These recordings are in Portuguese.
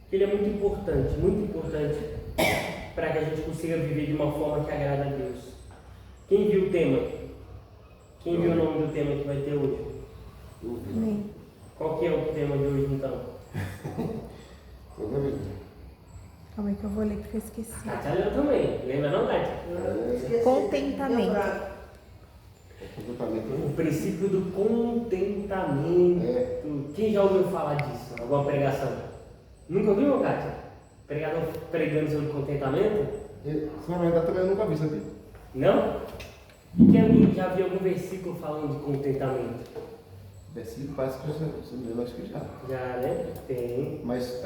que ele é muito importante para que a gente consiga viver de uma forma que agrada a Deus. Quem viu o tema? Quem viu o nome do tema que vai ter hoje? Amém. Qual que é o tema de hoje então? Calma aí que eu vou ler porque eu esqueci. Kátia leu também, lembra não, Kátia? Contentamento. O princípio do contentamento. Quem já ouviu falar disso? Alguma pregação? Nunca ouviu, Kátia? Pregador pregando sobre contentamento? Na verdade também eu nunca vi, sabia? Não? E quem alguém já viu algum versículo falando de contentamento? Versículo parece que eu acho que já. Já, né? Tem. Mas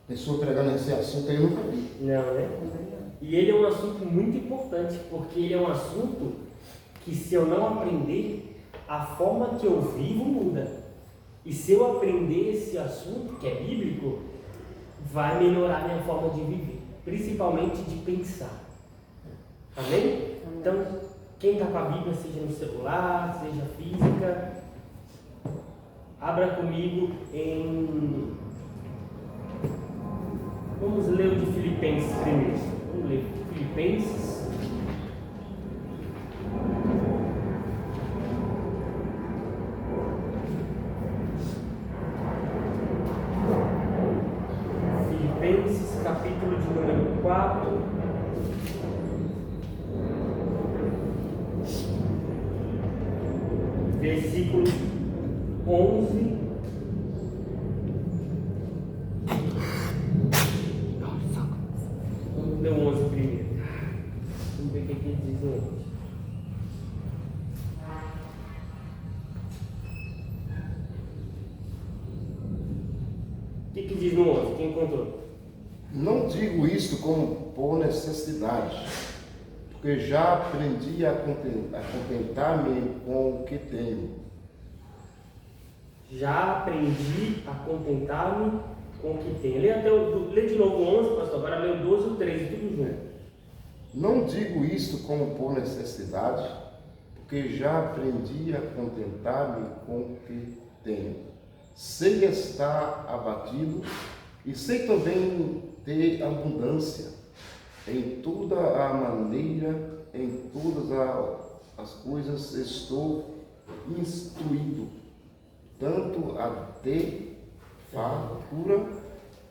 pessoa pregando esse assunto aí eu nunca vi. Não, né? E ele é um assunto muito importante, porque ele é um assunto que, se eu não aprender, a forma que eu vivo muda. E se eu aprender esse assunto, que é bíblico, vai melhorar minha forma de viver, principalmente de pensar. Amém? Então, quem está com a Bíblia, seja no celular, seja física, abra comigo em... Vamos ler o de Filipenses primeiro. Vamos ler Filipenses. Filipenses, capítulo de número 4. Versículo 11. Vamos ler o 11 primeiro. Vamos ver o que ele diz no 11. O que diz no 11? Quem encontrou? Não digo isto como por necessidade, porque já aprendi a contentar-me com o que tenho. Já aprendi a contentar-me com o que tenho. Lê de novo o 11, pastor. Agora lê o 12 e o 13, tudo junto. Não digo isto como por necessidade, porque já aprendi a contentar-me com o que tenho. Sei estar abatido e sei também ter abundância. Em toda a maneira, em todas as coisas estou instruído, tanto a ter fartura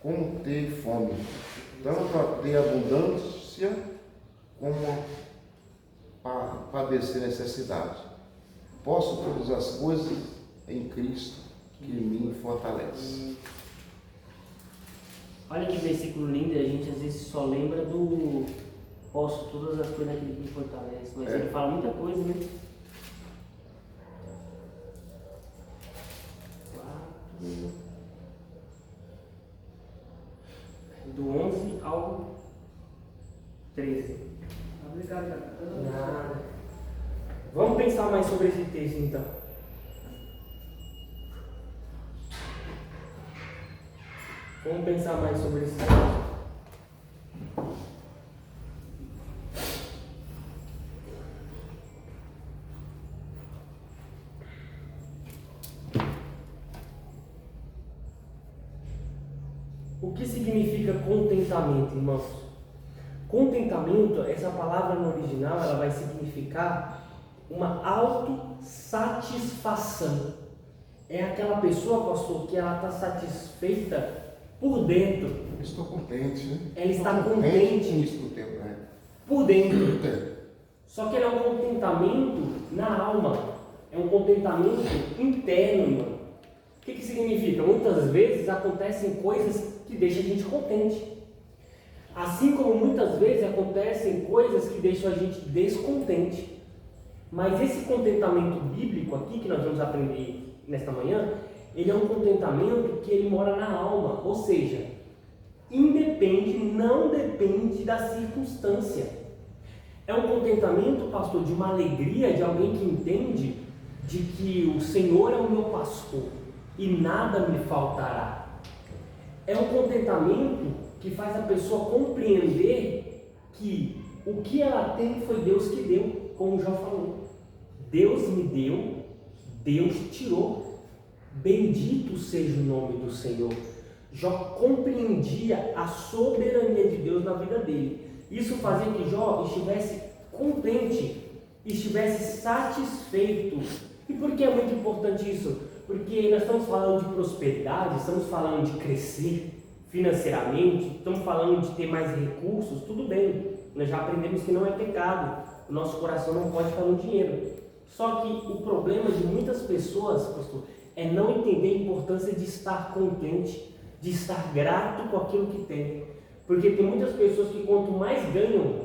como ter fome, tanto a ter abundância como a padecer necessidade. Posso todas as coisas em Cristo que me fortalece. Olha que versículo lindo, e a gente às vezes só lembra do posso todas as coisas naquele que me fortalece, mas ele fala muita coisa, né? 4, do 11 ao 13. Obrigado, Nada. Vamos pensar mais sobre esse texto então. Vamos pensar mais sobre esse texto. O que significa contentamento, irmãos? Contentamento, essa palavra no original, ela vai significar uma autossatisfação. É aquela pessoa, pastor, que ela está satisfeita por dentro. Estou contente, né? Ela está contente com isso do tempo, né? por dentro. Só que ele é um contentamento na alma. É um contentamento interno, irmão. O que significa? Muitas vezes acontecem coisas que deixam a gente contente. Assim como muitas vezes acontecem coisas que deixam a gente descontente. Mas esse contentamento bíblico aqui, que nós vamos aprender nesta manhã, ele é um contentamento que ele mora na alma, ou seja, não depende da circunstância. É um contentamento, pastor, de uma alegria de alguém que entende de que o Senhor é o meu pastor e nada me faltará. É um contentamento que faz a pessoa compreender que o que ela tem foi Deus que deu, como já falou. Deus me deu, Deus tirou. Bendito seja o nome do Senhor. Jó compreendia a soberania de Deus na vida dele. Isso fazia que Jó estivesse contente, estivesse satisfeito. E por que é muito importante isso? Porque nós estamos falando de prosperidade, estamos falando de crescer financeiramente, estamos falando de ter mais recursos, tudo bem. Nós já aprendemos que não é pecado, o nosso coração não pode ficar no dinheiro. Só que o problema de muitas pessoas, pastor, é não entender a importância de estar contente, de estar grato com aquilo que tem. Porque tem muitas pessoas que quanto mais ganham,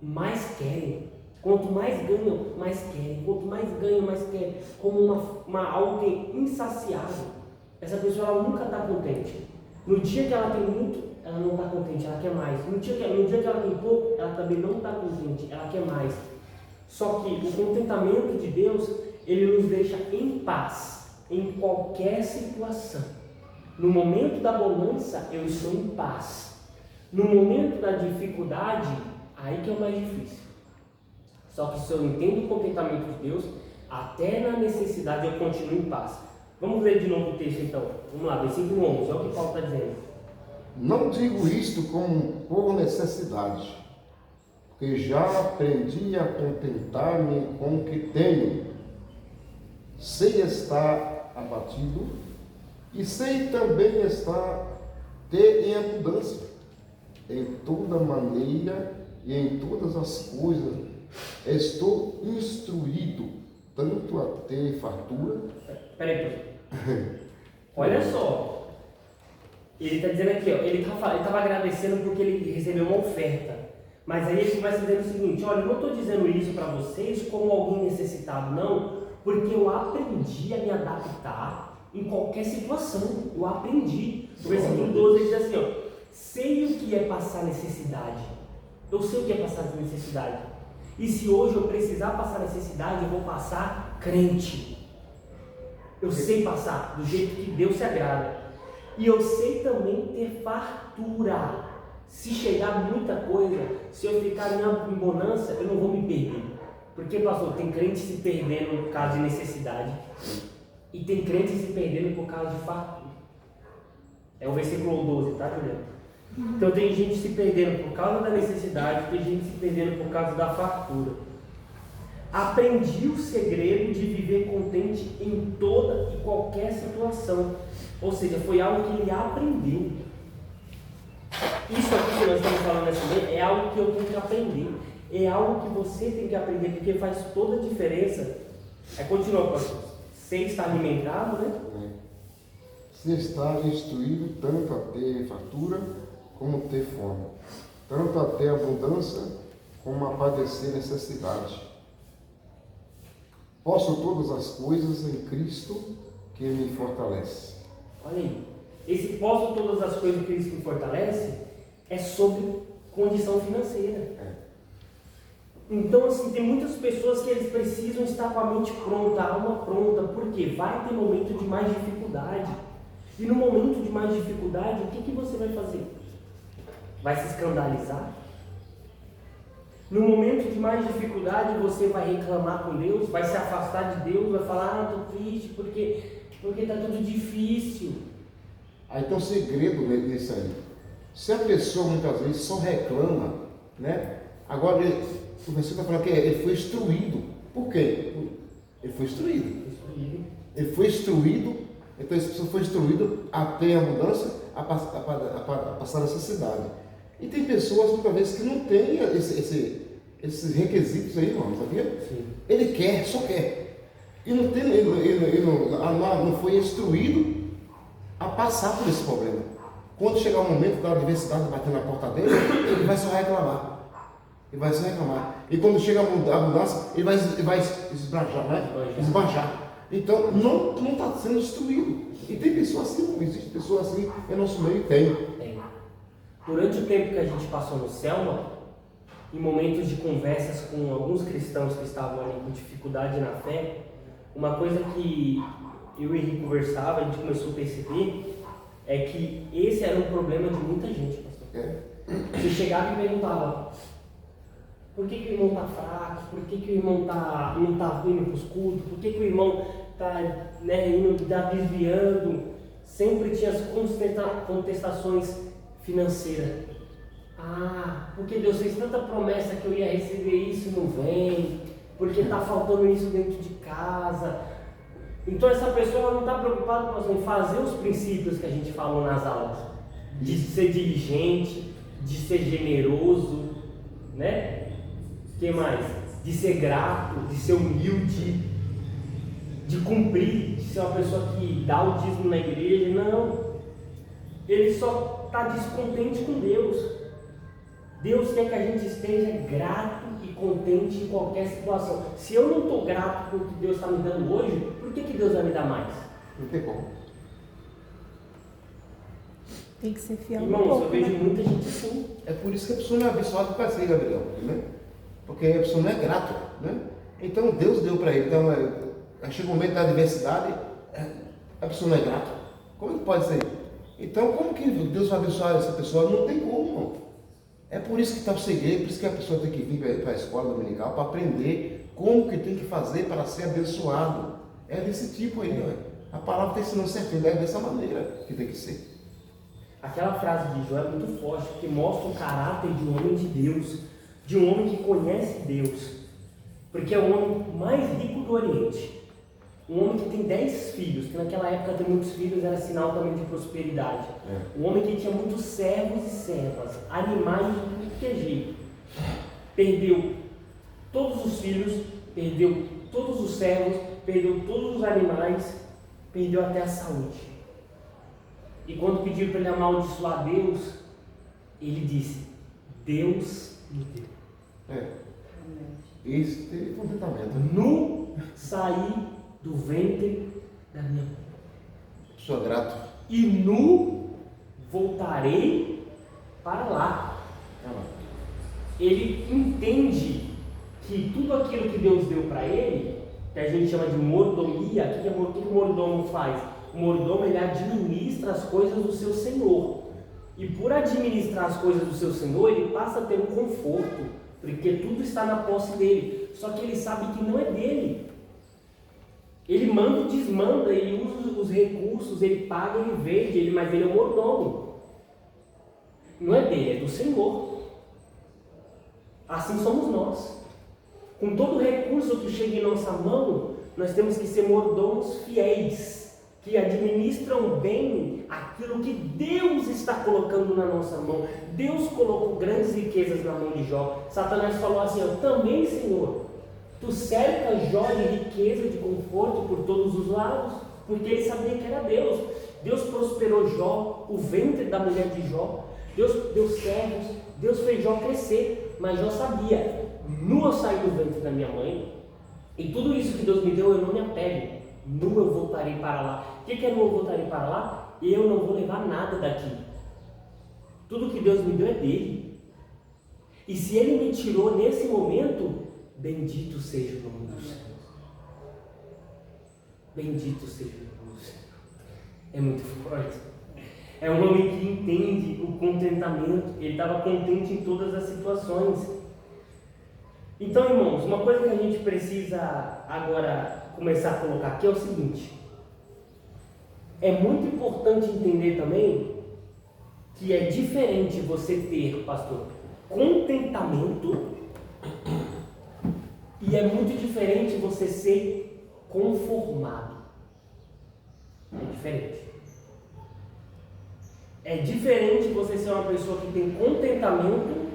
mais querem. Quanto mais ganham, mais querem. Quanto mais ganham, mais querem. Como algo que é insaciável. Essa pessoa ela nunca está contente. No dia que ela tem muito, ela não está contente, ela quer mais. No dia que ela tem pouco, ela também não está contente, ela quer mais. Só que o contentamento de Deus, ele nos deixa em paz em qualquer situação. No momento da bonança, eu estou em paz. No momento da dificuldade, aí que é o mais difícil. Só que se eu entendo o contentamento de Deus, até na necessidade eu continuo em paz. Vamos ler de novo o texto então. Vamos lá, versículo 11, olha o que Paulo está dizendo. Não digo isto como por necessidade, porque já aprendi a contentar-me com o que tenho. Sei estar abatido e sei também ter em abundância. Em toda maneira e em todas as coisas estou instruído, tanto a ter fartura. Peraí, olha só. Ele está dizendo aqui, ó, ele estava agradecendo porque ele recebeu uma oferta. Mas aí ele começa dizendo o seguinte: olha, eu não estou dizendo isso para vocês como alguém necessitado, não, porque eu aprendi a me adaptar em qualquer situação. Eu aprendi. No versículo 12 ele diz assim, ó, sei o que é passar necessidade. Eu sei o que é passar necessidade. E se hoje eu precisar passar necessidade, eu vou passar crente. Eu sei passar do jeito que Deus se agrada. E eu sei também ter fartura. Se chegar muita coisa, se eu ficar em bonança, eu não vou me perder. Porque, pastor, tem crente se perdendo por causa de necessidade. E tem crente se perdendo por causa de fartura. É o versículo 12, tá, Juliana? Então tem gente se perdendo por causa da necessidade, tem gente se perdendo por causa da fartura. Aprendi o segredo de viver contente em toda e qualquer situação. Ou seja, foi algo que ele aprendeu. Isso aqui que nós estamos falando nessa lei é algo que eu tenho que aprender. É algo que você tem que aprender, porque faz toda a diferença. Aí continua, pastor. Você está alimentado, né? Se está instruído tanto a ter fartura como ter fome, tanto a ter abundância como a padecer necessidade. Posso todas as coisas em Cristo que me fortalece. Olha aí, esse posso todas as coisas em Cristo que me fortalece é sobre condição financeira. Então, assim, tem muitas pessoas que eles precisam estar com a mente pronta, a alma pronta, porque vai ter momento de mais dificuldade. E no momento de mais dificuldade, o que você vai fazer? Vai se escandalizar? No momento de mais dificuldade, você vai reclamar com Deus, vai se afastar de Deus, vai falar, estou triste porque está tudo difícil. Aí tem um segredo nisso aí. Se a pessoa muitas vezes só reclama, né? Agora o versículo está falando que ele foi instruído. Por quê? Ele foi instruído. Ele foi instruído, então essa pessoa foi instruído a ter abundância, a passar necessidade. E tem pessoas muitas vezes que não têm esses requisitos aí, irmão, sabia? Sim. Ele quer, só quer. E ele não foi instruído a passar por esse problema. Quando chegar o momento da adversidade bater na porta dele, ele vai só reclamar. Ele vai só reclamar. E quando chega a abundância, ele vai esbanjar, né? Esbanjar. Então, não está sendo instruído. E tem pessoas assim, não existe pessoas assim, em nosso meio tem. Durante o tempo que a gente passou no Selma, em momentos de conversas com alguns cristãos que estavam ali com dificuldade na fé, uma coisa que eu e Henrique conversava, a gente começou a perceber, é que esse era um problema de muita gente, pastor. Você chegava e perguntava, por que o irmão está fraco? Por que o irmão não está indo para os cultos? Por que o irmão está desviando? sempre tinha as contestações financeiras. Ah, porque Deus fez tanta promessa que eu ia receber isso e não vem, porque está faltando isso dentro de casa. Então essa pessoa não está preocupada em fazer os princípios que a gente falou nas aulas, de ser diligente, de ser generoso, né? O que mais? De ser grato, de ser humilde, de cumprir, de ser uma pessoa que dá o dízimo na igreja. Não, ele só está descontente com Deus. Deus quer que a gente esteja grato e contente em qualquer situação. Se eu não estou grato com o que Deus está me dando hoje, por que Deus vai me dar mais? Não tem como. Tem que ser fiel. Irmãos, eu vejo muita gente assim. É por isso que a pessoa não é abençoada para ser, Gabriel, né? Porque a pessoa não é grata, né? Então Deus deu para ele. Então chega o momento da adversidade, a pessoa não é grata. Como que pode ser? Então como que Deus vai abençoar essa pessoa? Não tem como, irmão. É por isso que está o segredo, por isso que a pessoa tem que vir para a escola dominical para aprender como que tem que fazer para ser abençoado. É desse tipo aí, ó. A palavra está ensinando certinho, é dessa maneira que tem que ser. Aquela frase de Jó é muito forte, porque mostra o caráter de um homem de Deus, de um homem que conhece Deus, porque é o homem mais rico do Oriente. Um homem que tem 10 filhos, que naquela época ter muitos filhos era sinal também de prosperidade. Um homem que tinha muitos servos e servas, animais de tudo que é jeito. Perdeu todos os filhos, perdeu todos os servos, perdeu todos os animais, perdeu até a saúde. E quando pediram para ele amaldiçoar Deus, ele disse: Deus me deu. Isso teve contentamento. Nu saí do ventre da minha mãe. Sou grato. E nu voltarei para lá. Ele entende que tudo aquilo que Deus deu para ele, que a gente chama de mordomia, o que o mordomo faz? O mordomo, ele administra as coisas do seu senhor. E por administrar as coisas do seu senhor, ele passa a ter um conforto, porque tudo está na posse dele. Só que ele sabe que não é dele. Ele manda e desmanda, ele usa os recursos, ele paga, ele vende, mas ele é o mordomo. Não é dele, é do Senhor. Assim somos nós. Com todo recurso que chega em nossa mão, nós temos que ser mordomos fiéis, que administram bem aquilo que Deus está colocando na nossa mão. Deus colocou grandes riquezas na mão de Jó. Satanás falou assim: eu também, Senhor. Tu cerca Jó de riqueza, de conforto por todos os lados, porque ele sabia que era Deus. Deus prosperou Jó, o ventre da mulher de Jó. Deus deu servos, Deus fez Jó crescer, mas Jó sabia: nu eu saí do ventre da minha mãe, e tudo isso que Deus me deu eu não me apego, nu eu voltarei para lá. O que é nu eu voltarei para lá? Eu não vou levar nada daqui. Tudo que Deus me deu é dele. E se ele me tirou nesse momento, bendito seja o nome do Senhor. Bendito seja o nome do Senhor. É muito forte. É um homem que entende o contentamento. Ele estava contente em todas as situações. Então, irmãos, uma coisa que a gente precisa agora começar a colocar aqui é o seguinte: é muito importante entender também que é diferente você ter, pastor, contentamento, e é muito diferente você ser conformado. É diferente. É diferente você ser uma pessoa que tem contentamento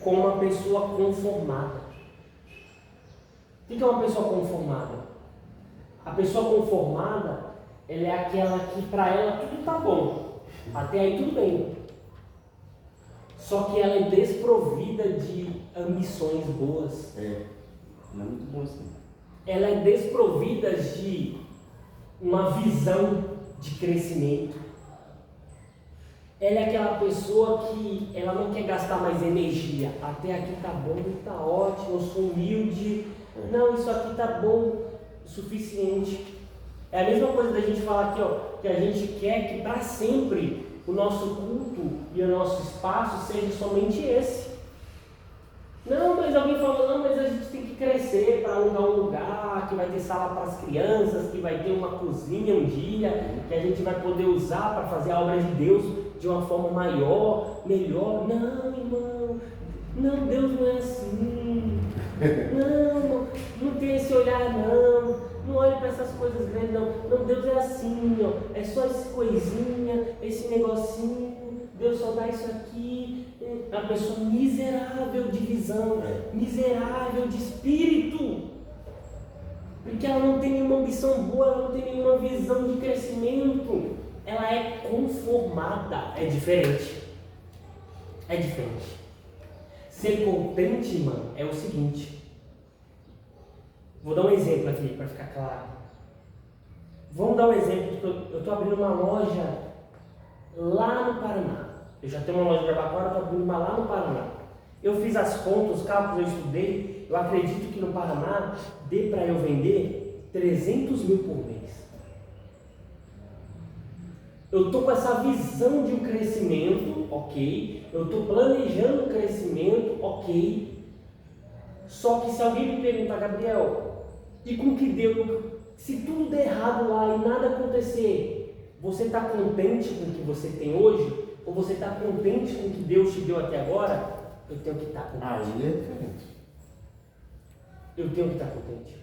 com uma pessoa conformada. O que é uma pessoa conformada? A pessoa conformada, ela é aquela que para ela tudo está bom, até aí tudo bem. Só que ela é desprovida de ambições boas. Não é muito bom assim. Ela é desprovida de uma visão de crescimento. Ela é aquela pessoa que ela não quer gastar mais energia. Até aqui tá bom, tá ótimo, eu sou humilde. Não, isso aqui tá bom o suficiente. É a mesma coisa da gente falar aqui, ó, que a gente quer que para sempre o nosso culto e o nosso espaço seja somente esse. Não, mas alguém falou, não, mas a gente tem que crescer para alugar um lugar, que vai ter sala para as crianças, que vai ter uma cozinha um dia, que a gente vai poder usar para fazer a obra de Deus de uma forma maior, melhor. Não, irmão, não, Deus não é assim. Não, não tem esse olhar não. Não olhe para essas coisas grandes não. Não, Deus é assim, ó. É só essa coisinha, esse negocinho. Deus só dá isso aqui. É uma pessoa miserável de visão, miserável de espírito. Porque ela não tem nenhuma ambição boa, ela não tem nenhuma visão de crescimento. Ela é conformada. É diferente. É diferente. Ser contente, mano, é o seguinte. Vou dar um exemplo aqui para ficar claro. Vamos dar um exemplo. Eu estou abrindo uma loja lá no Paraná. Eu já tenho uma loja de Jabaquara, estou abrindo uma lá no Paraná. Eu fiz as contas, os cálculos, eu estudei. Eu acredito que no Paraná dê para eu vender 300 mil por mês. Eu estou com essa visão de um crescimento, ok. Eu estou planejando um crescimento, ok. Só que se alguém me perguntar, Gabriel, e com que deu, se tudo der errado lá e nada acontecer, você está contente com o que você tem hoje? Ou você está contente com o que Deus te deu até agora? Eu tenho que estar contente. Aí é diferente. Eu tenho que estar contente.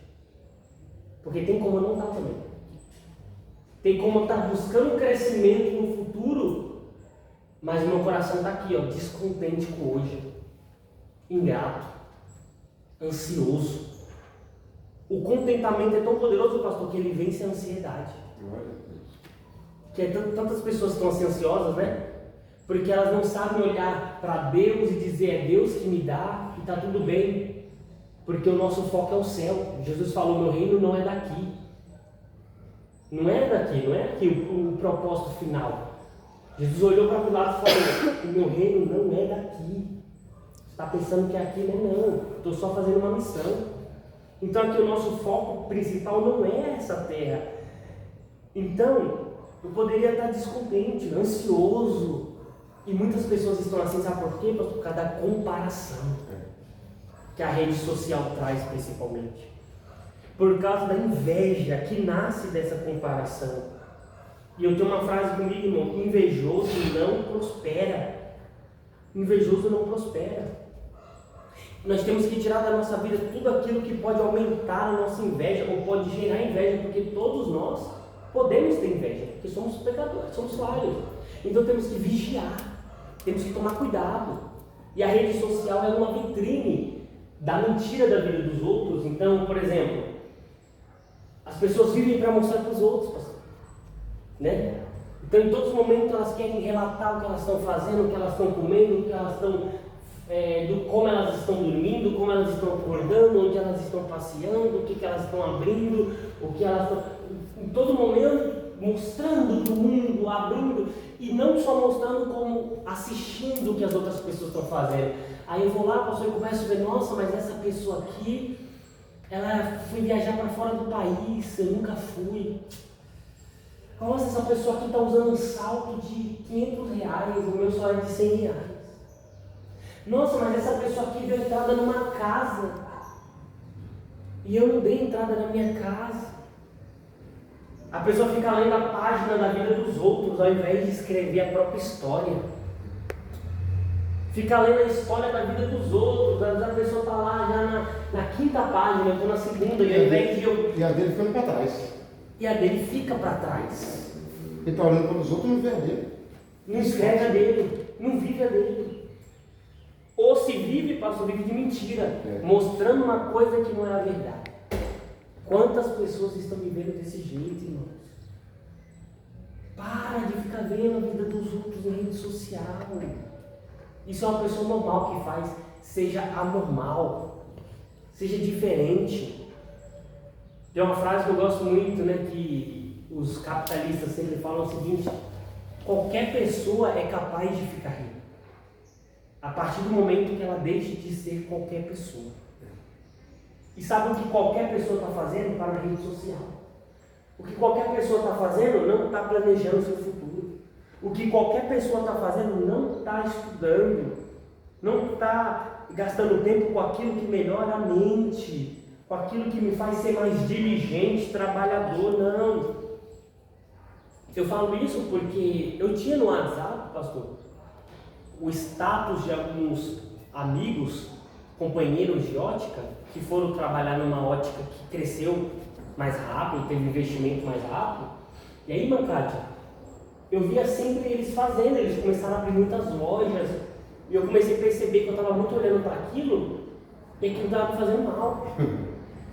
Porque tem como eu não estar também. Tem como eu estar buscando crescimento no futuro, mas meu coração está aqui, ó, descontente com hoje, ingrato, ansioso. O contentamento é tão poderoso, pastor, que ele vence a ansiedade. Que tantas pessoas estão assim ansiosas, né? Porque elas não sabem olhar para Deus e dizer, é Deus que me dá e está tudo bem. Porque o nosso foco é o céu. Jesus falou, meu reino não é daqui. Não é daqui, não é aqui o propósito final. Jesus olhou para Pilatos e falou, o meu reino não é daqui. Você está pensando que é aqui, não. Estou só fazendo uma missão. Então aqui o nosso foco principal não é essa terra. Então, eu poderia estar descontente, ansioso. E muitas pessoas estão assim, sabe por quê? Por causa da comparação que a rede social traz principalmente. Por causa da inveja que nasce dessa comparação. E eu tenho uma frase comigo, irmão, invejoso não prospera. Invejoso não prospera. Nós temos que tirar da nossa vida tudo aquilo que pode aumentar a nossa inveja ou pode gerar inveja, porque todos nós podemos ter inveja, porque somos pecadores, somos falhos. Então temos que vigiar, temos que tomar cuidado. E a rede social é uma vitrine da mentira da vida dos outros. Então, por exemplo, as pessoas vivem para mostrar para os outros, pastor, né? Então, em todos os momentos elas querem relatar o que elas estão fazendo, o que elas estão comendo, o que elas estão como elas estão dormindo, como elas estão acordando, onde elas estão passeando, o que elas estão abrindo, o que elas estão... Em todo momento, mostrando para o mundo, abrindo, e não só mostrando, como assistindo o que as outras pessoas estão fazendo. Aí eu vou lá, pastor, e começo a ver, nossa, mas essa pessoa aqui, ela foi viajar para fora do país, eu nunca fui. Nossa, essa pessoa aqui está usando um salto de R$500, o meu só é de R$100. Nossa, mas essa pessoa aqui deu entrada numa casa e eu não dei entrada na minha casa. A pessoa fica lendo a página da vida dos outros ao invés de escrever a própria história. Fica lendo a história da vida dos outros. Às vezes a pessoa está lá já na quinta página, eu estou na segunda, e ao invés de eu... E a dele fica para trás. E a dele fica para trás. Ele está olhando para os outros e não vê a dele. Não escreve a dele, não vive a dele. Ou se vive, pastor, vive de mentira, mostrando uma coisa que não é a verdade. Quantas pessoas estão vivendo desse jeito, irmãos? Para de ficar vendo a vida dos outros em rede social. Isso é uma pessoa normal que faz. Seja anormal, seja diferente. Tem uma frase que eu gosto muito, né, que os capitalistas sempre falam o seguinte: qualquer pessoa é capaz de ficar rica a partir do momento que ela deixe de ser qualquer pessoa. E sabe o que qualquer pessoa está fazendo para a rede social? O que qualquer pessoa está fazendo não está planejando o seu futuro. O que qualquer pessoa está fazendo não está estudando, não está gastando tempo com aquilo que melhora a mente, com aquilo que me faz ser mais diligente, trabalhador, não. Eu falo isso porque eu tinha no WhatsApp, pastor, o status de alguns amigos, companheiros de ótica, que foram trabalhar numa ótica que cresceu mais rápido, teve investimento mais rápido. E aí, Mancate, eu via sempre eles fazendo, eles começaram a abrir muitas lojas, e eu comecei a perceber que eu estava muito olhando para aquilo, e aquilo estava me fazendo mal.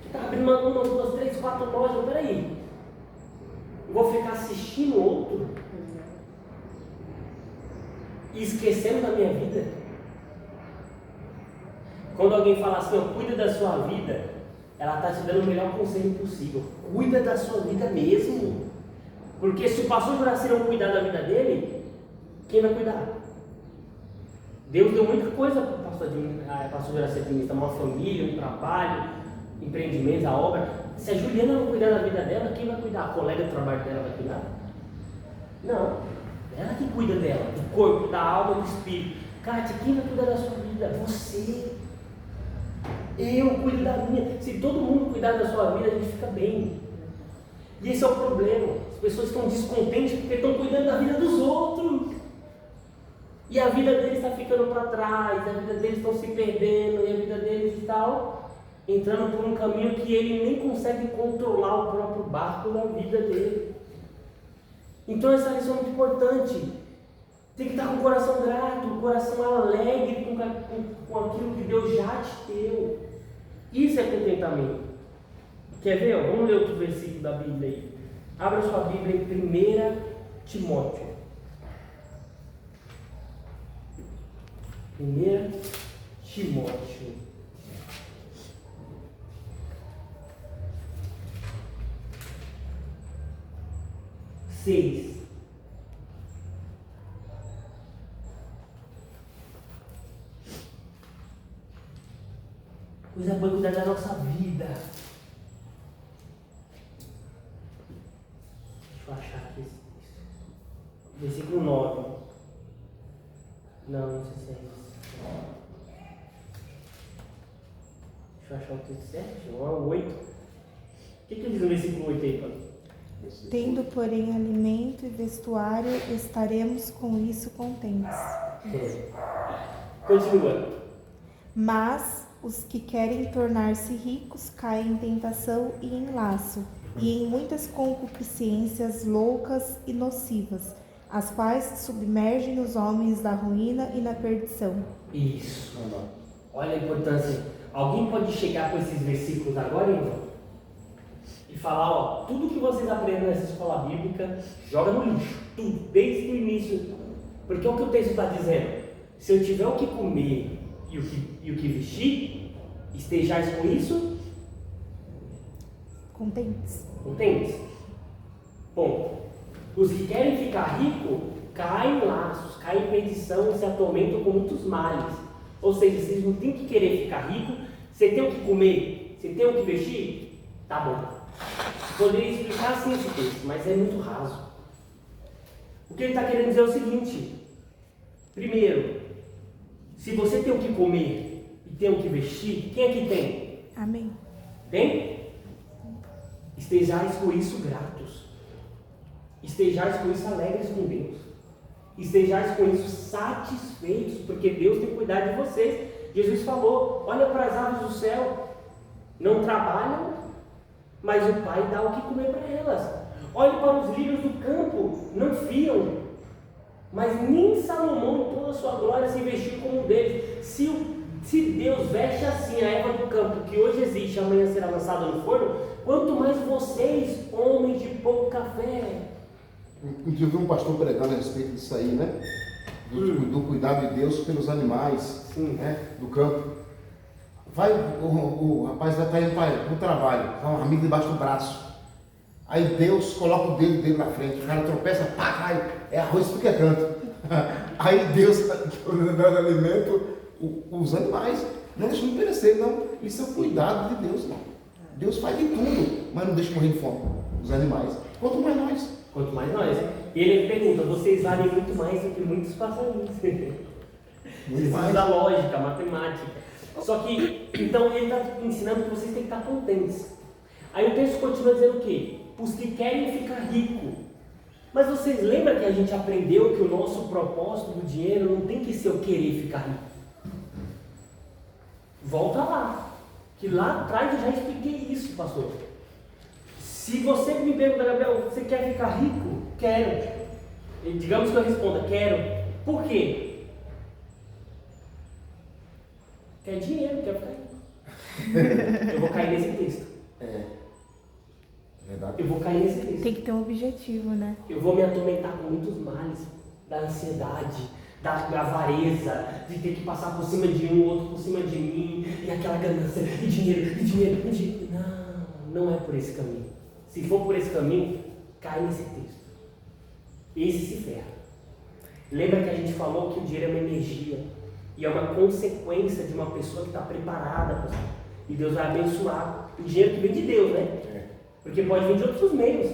Estava abrindo uma, duas, três, 4 lojas, peraí, eu vou ficar assistindo outro e esquecendo da minha vida? Quando alguém fala assim, ó, cuida da sua vida, ela está te dando o melhor conselho possível. Cuida da sua vida mesmo. Porque se o pastor Juraci não cuidar da vida dele, quem vai cuidar? Deus deu muita coisa para o pastor Juraci administrar, uma família, um trabalho, empreendimentos, a obra. Se a Juliana não cuidar da vida dela, quem vai cuidar? A colega de trabalho dela vai cuidar? Não. Ela que cuida dela, do corpo, da alma, do espírito. Kátia, quem vai cuidar da sua vida? Você. Eu cuido da minha. Se todo mundo cuidar da sua vida, a gente fica bem. E esse é o problema. As pessoas estão descontentes porque estão cuidando da vida dos outros. E a vida deles está ficando para trás, a vida deles está se perdendo, e a vida deles está entrando por um caminho que ele nem consegue controlar o próprio barco da vida dele. Então essa lição é muito importante. Tem que estar com o coração grato, o coração alegre com aquilo que Deus já te deu. Isso é contentamento. Quer ver? Vamos ler outro versículo da Bíblia aí. Abra sua Bíblia em 1 Timóteo. 1 Timóteo. Coisa boa é cuidar da nossa vida. Deixa eu achar aqui esse texto. Versículo 9. Não sei se é isso. Deixa eu achar o texto certo. Ou é o 8. O que diz no versículo 8 aí, Paulo? Tendo, porém, alimento e vestuário, estaremos com isso contentes. Continua. Mas os que querem tornar-se ricos caem em tentação e em laço, e em muitas concupiscências loucas e nocivas, as quais submergem os homens na ruína e na perdição. Isso. Olha a importância. Alguém pode chegar com esses versículos agora, irmão? E falar, ó, tudo que vocês aprendem nessa escola bíblica, joga no lixo, tudo, desde o início. Porque é o que o texto está dizendo. Se eu tiver o que comer e o que vestir, estejais com isso? Contentes. Contentes. Bom, os que querem ficar ricos, caem em laços, caem em perdição e se atormentam com muitos males. Ou seja, vocês não têm que querer ficar rico, você tem o que comer, você tem o que vestir, tá bom. Poderia explicar assim esse texto, mas é muito raso. O que ele está querendo dizer é o seguinte: primeiro, se você tem o que comer e tem o que vestir, quem é que tem? Amém. Tem? Estejais com isso gratos. Estejais com isso alegres com Deus. Estejais com isso satisfeitos, porque Deus tem cuidado de vocês. Jesus falou: olha para as aves do céu, não trabalham, mas o Pai dá o que comer para elas. Olhe para os lírios do campo, não fiam, mas nem Salomão em toda a sua glória se vestiu como um deles. Se Deus veste assim a erva do campo, que hoje existe, amanhã será lançada no forno, quanto mais vocês, homens de pouca fé. Eu vi um pastor pregando a respeito disso aí, né? Do cuidado de Deus pelos animais, né? Do campo. Vai, o rapaz vai estar indo para o trabalho, com um amigo debaixo do braço. Aí Deus coloca o dedo dele na frente, o cara tropeça, pá, cai, é arroz porque é tanto. Aí Deus dando alimento os animais, não deixa de perecer, não. Isso é o cuidado de Deus, não. Deus faz de tudo, mas não deixa morrer de fome os animais. Quanto mais nós. Quanto mais nós. E ele pergunta: vocês valem muito mais do que muitos passarinhos. Precisa da lógica, matemática. Só que, então ele está ensinando que vocês têm que estar contentes. Aí o texto continua dizendo o quê? Os que querem ficar ricos. Mas vocês lembram que a gente aprendeu que o nosso propósito do dinheiro não tem que ser eu querer ficar rico? Volta lá. Que lá atrás eu já expliquei isso, pastor. Se você me pergunta, Gabriel, você quer ficar rico? Quero. E digamos que eu responda, quero. Por quê? Quer dinheiro, quer ficar rico. Eu vou cair nesse texto. Verdade. Eu vou cair nesse texto. Tem que ter um objetivo, né? Eu vou me atormentar com muitos males, da ansiedade, da avareza, de ter que passar por cima de um, outro por cima de mim, e aquela ganância, e dinheiro, e dinheiro, e dinheiro. Não, não é por esse caminho. Se for por esse caminho, cai nesse texto. Esse se ferra. Lembra que a gente falou que o dinheiro é uma energia, e é uma consequência de uma pessoa que está preparada, pessoal. E Deus vai abençoar. O dinheiro que vem de Deus, né? Porque pode vir de outros meios.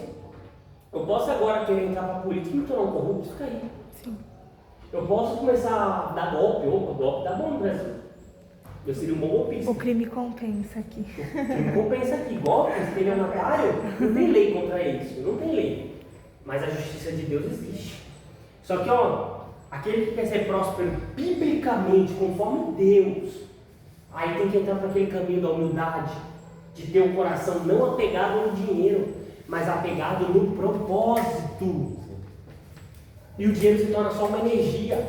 Eu posso agora querer entrar para a política e me tornar um corrupto, fica aí. Sim. Eu posso começar a dar golpe. Opa, golpe dá bom no Brasil. Eu seria um bom golpista. O crime compensa aqui. O crime compensa aqui. Golpe, estelionatário, não tem lei contra isso. Não tem lei. Mas a justiça de Deus existe. Só que, aquele que quer ser próspero biblicamente, conforme Deus, aí tem que entrar para aquele caminho da humildade, de ter um coração não apegado no dinheiro, mas apegado no propósito. E o dinheiro se torna só uma energia,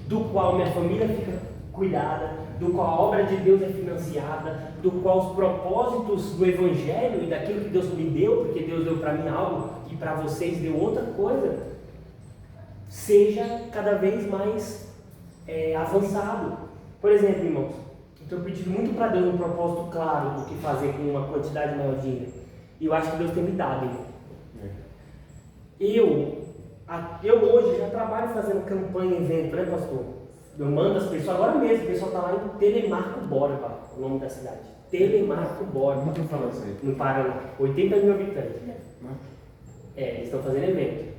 do qual minha família fica cuidada, do qual a obra de Deus é financiada, do qual os propósitos do Evangelho e daquilo que Deus me deu, porque Deus deu para mim algo e para vocês deu outra coisa, seja cada vez mais avançado. Por exemplo, irmãos, eu tenho pedido muito para Deus um propósito claro do que fazer com uma quantidade maior de dinheiro. E eu acho que Deus tem me dado, irmão. Eu hoje já trabalho fazendo campanha, evento, né, pastor? Eu mando as pessoas, agora mesmo, o pessoal está lá em Telemarco Borba, o nome da cidade. Telemarco Borba. Nunca falou isso aí. No Paraná, 80 mil habitantes. Eles estão fazendo evento.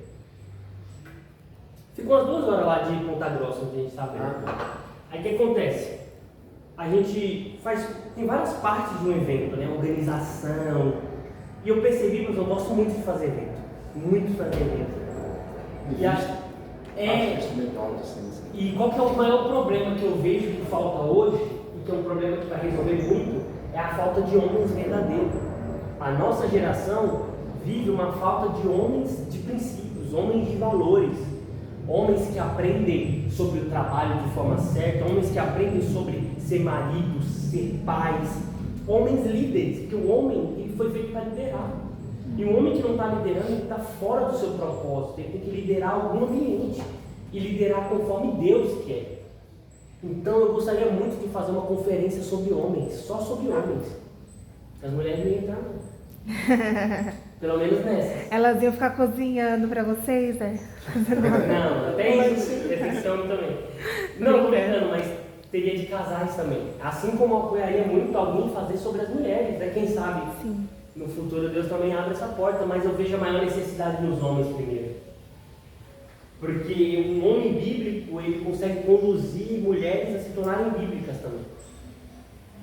Ficou umas 2 horas lá de Ponta Grossa, onde a gente está vendo. Aí o que acontece? A gente tem várias partes de um evento, né? Organização. E eu percebi, mas eu gosto muito de fazer evento. Muito de fazer evento. E qual que é o maior problema que eu vejo que falta hoje, e que é um problema que vai resolver muito, é a falta de homens verdadeiros. A nossa geração vive uma falta de homens de princípios, homens de valores, homens que aprendem sobre o trabalho de forma certa, homens que aprendem sobre ser maridos, ser pais, homens líderes, porque o homem ele foi feito para liderar. E um homem que não está liderando, ele está fora do seu propósito, ele tem que liderar algum ambiente e liderar conforme Deus quer. Então eu gostaria muito de fazer uma conferência sobre homens, só sobre homens. As mulheres não iam entrar, não. Pelo menos nessa. Elas iam ficar cozinhando para vocês, né? Não, até isso, refeição também. Não, tô brincando, mas teria de casais também. Assim como eu apoiaria muito alguém fazer sobre as mulheres, né? Quem sabe? Sim. No futuro Deus também abre essa porta, mas eu vejo a maior necessidade nos homens primeiro. Porque um homem bíblico, ele consegue conduzir mulheres a se tornarem bíblicas também.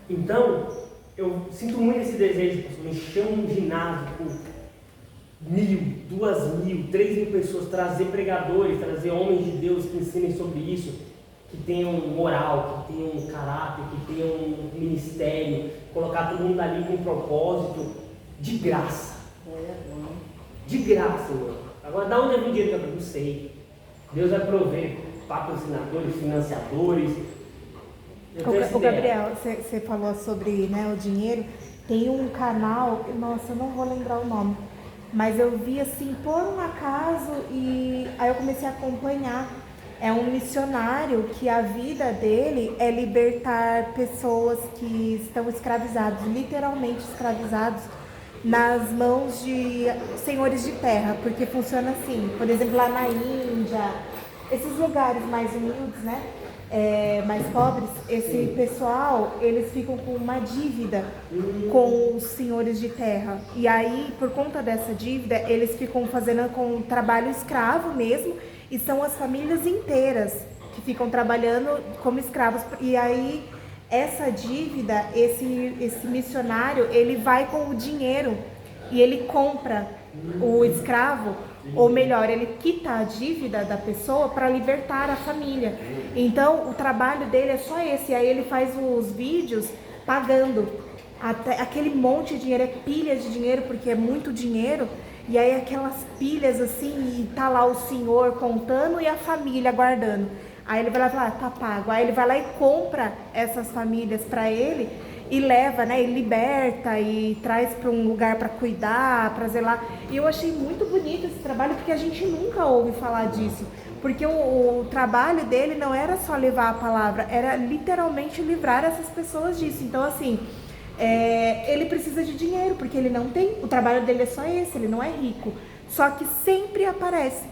Então, eu sinto muito esse desejo, pastor, encher um ginásio com 1.000, 2.000, 3.000 pessoas, trazer pregadores, trazer homens de Deus que ensinem sobre isso, que tenham moral, que tenham caráter, que tenham um ministério, colocar todo mundo ali com um propósito. De graça. De graça, irmão. Agora, da onde é o dinheiro? Não sei. Deus vai prover patrocinadores, financiadores. O Gabriel, você falou sobre, né, o dinheiro. Tem um canal, nossa, eu não vou lembrar o nome, mas eu vi assim por um acaso e aí eu comecei a acompanhar. É um missionário que a vida dele é libertar pessoas que estão escravizados, literalmente escravizados, nas mãos de senhores de terra, porque funciona assim, por exemplo, lá na Índia, esses lugares mais humildes, né, mais pobres, esse pessoal, eles ficam com uma dívida com os senhores de terra, e aí, por conta dessa dívida, eles ficam fazendo com trabalho escravo mesmo, e são as famílias inteiras que ficam trabalhando como escravos. E aí, essa dívida, esse missionário, ele vai com o dinheiro e ele compra o escravo, ou melhor, ele quita a dívida da pessoa para libertar a família. Então, o trabalho dele é só esse. Aí ele faz os vídeos pagando até aquele monte de dinheiro, é pilha de dinheiro, porque é muito dinheiro. E aí aquelas pilhas assim, e tá lá o senhor contando e a família guardando. Aí ele vai lá e fala, tá pago. Aí ele vai lá e compra essas famílias para ele e leva, né, e liberta e traz para um lugar para cuidar, para zelar. E eu achei muito bonito esse trabalho, porque a gente nunca ouve falar disso. Porque o trabalho dele não era só levar a palavra, era literalmente livrar essas pessoas disso. Então, assim, ele precisa de dinheiro, porque ele não tem. O trabalho dele é só esse, ele não é rico. Só que sempre aparece.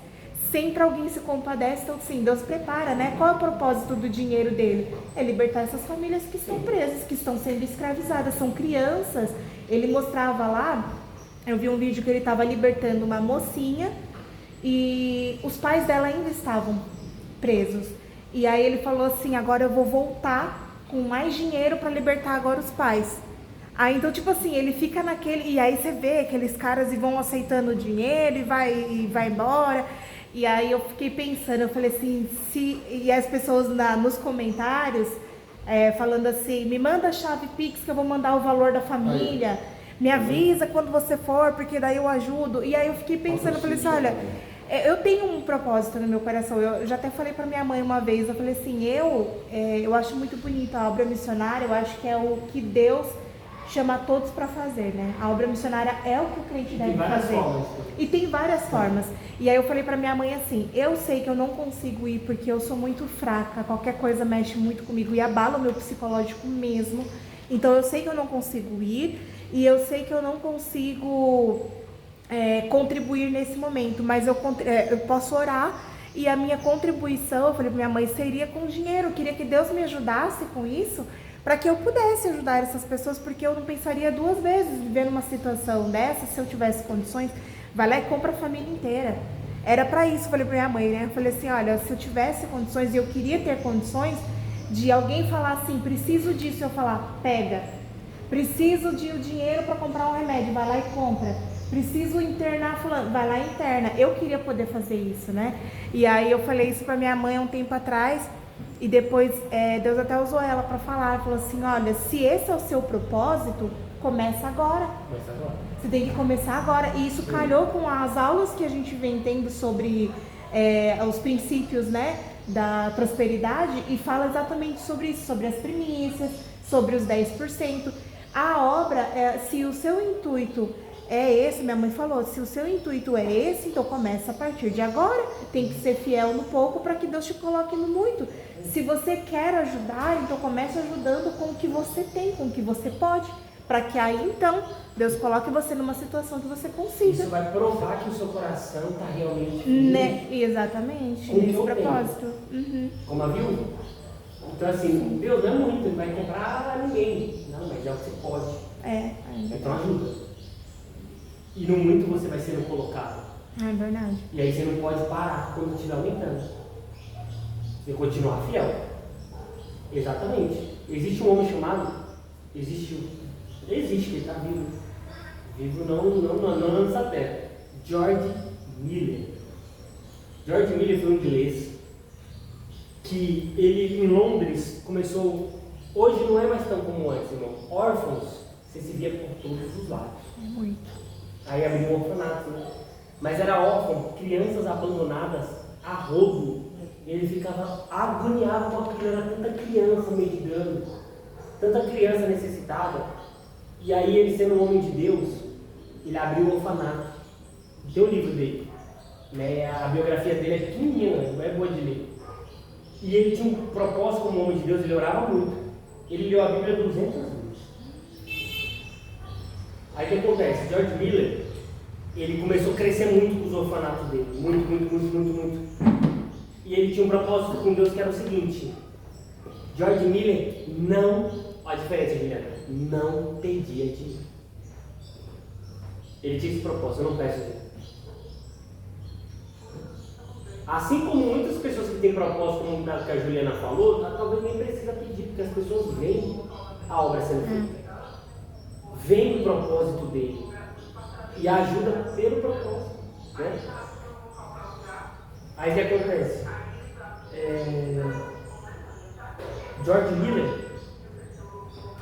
Sempre alguém se compadece, então sim, Deus prepara, né? Qual é o propósito do dinheiro dele? É libertar essas famílias que estão presas, que estão sendo escravizadas, são crianças. Ele mostrava lá, eu vi um vídeo que ele estava libertando uma mocinha e os pais dela ainda estavam presos. E aí ele falou assim, agora eu vou voltar com mais dinheiro para libertar agora os pais. Aí então, tipo assim, ele fica naquele, e aí você vê aqueles caras e vão aceitando o dinheiro e vai embora. E aí eu fiquei pensando, eu falei assim, e as pessoas nos comentários falando assim, me manda a chave Pix que eu vou mandar o valor da família, me avisa quando você for, porque daí eu ajudo. E aí eu fiquei pensando, eu falei assim, olha, eu tenho um propósito no meu coração, eu já até falei pra minha mãe uma vez, eu falei assim, eu acho muito bonita a obra missionária, eu acho que é o que Deus chama todos para fazer, né? A obra missionária é o que o crente deve fazer. E tem várias formas. E aí eu falei para minha mãe assim, eu sei que eu não consigo ir porque eu sou muito fraca, qualquer coisa mexe muito comigo e abala o meu psicológico mesmo. Então eu sei que eu não consigo ir e eu sei que eu não consigo contribuir nesse momento, mas eu posso orar e a minha contribuição, eu falei para minha mãe, seria com dinheiro. Eu queria que Deus me ajudasse com isso, para que eu pudesse ajudar essas pessoas, porque eu não pensaria duas vezes viver numa situação dessa, se eu tivesse condições, vai lá e compra a família inteira. Era para isso, eu falei para minha mãe, né? Eu falei assim, olha, se eu tivesse condições, e eu queria ter condições, de alguém falar assim, preciso disso, eu falar, pega. Preciso de dinheiro para comprar um remédio, vai lá e compra. Preciso internar fulano, vai lá e interna. Eu queria poder fazer isso, né? E aí eu falei isso para minha mãe há um tempo atrás, e depois Deus até usou ela para falar, falou assim, olha, se esse é o seu propósito, começa agora. Você tem que começar agora. E isso calhou com as aulas que a gente vem tendo sobre os princípios, né, da prosperidade, e fala exatamente sobre isso, sobre as primícias, sobre os 10%. A obra, se o seu intuito é esse, minha mãe falou, se o seu intuito é esse, então começa a partir de agora. Tem que ser fiel no pouco para que Deus te coloque no muito. Se você quer ajudar, então comece ajudando com o que você tem, com o que você pode, para que aí então Deus coloque você numa situação que você consiga. Isso vai provar que o seu coração está realmente né? Exatamente, nesse propósito. Uhum. Como a viúva. Então assim, Deus não é muito, não vai comprar a ninguém. Não, mas é o que você pode. Ainda então ajuda. E no muito você vai sendo colocado. É verdade. E aí você não pode parar quando estiver aumentando. Você continuar fiel. Exatamente. Existe um homem chamado, existe, ele está vivo. Vivo não nessa terra. George Miller. George Miller foi um inglês que ele em Londres começou, hoje não é mais tão comum antes, irmão. Órfãos, você se via por todos os lados. Muito. Aí abriu um orfanato, né? Mas era órfão, crianças abandonadas a rodo. Ele ficava agoniado com aquilo, era tanta criança mendigando, tanta criança necessitada. E aí ele, sendo um homem de Deus, ele abriu um orfanato. Tem o livro dele, né? A biografia dele é pequenininha, não é boa de ler. E ele tinha um propósito como homem de Deus, ele orava muito. Ele leu a Bíblia 200 vezes. Aí o que acontece? George Miller, ele começou a crescer muito com os orfanatos dele. Muito. E ele tinha um propósito com Deus que era o seguinte: George Miller não, olha a diferença, Juliana, não pedia dinheiro. Ele tinha esse propósito, eu não peço dinheiro. Assim como muitas pessoas que têm propósito, como o que a Juliana falou, talvez nem precisa pedir, porque as pessoas veem a obra sendo feita. Veem o propósito dele e ajuda pelo propósito. Né? Aí o que acontece? George Miller,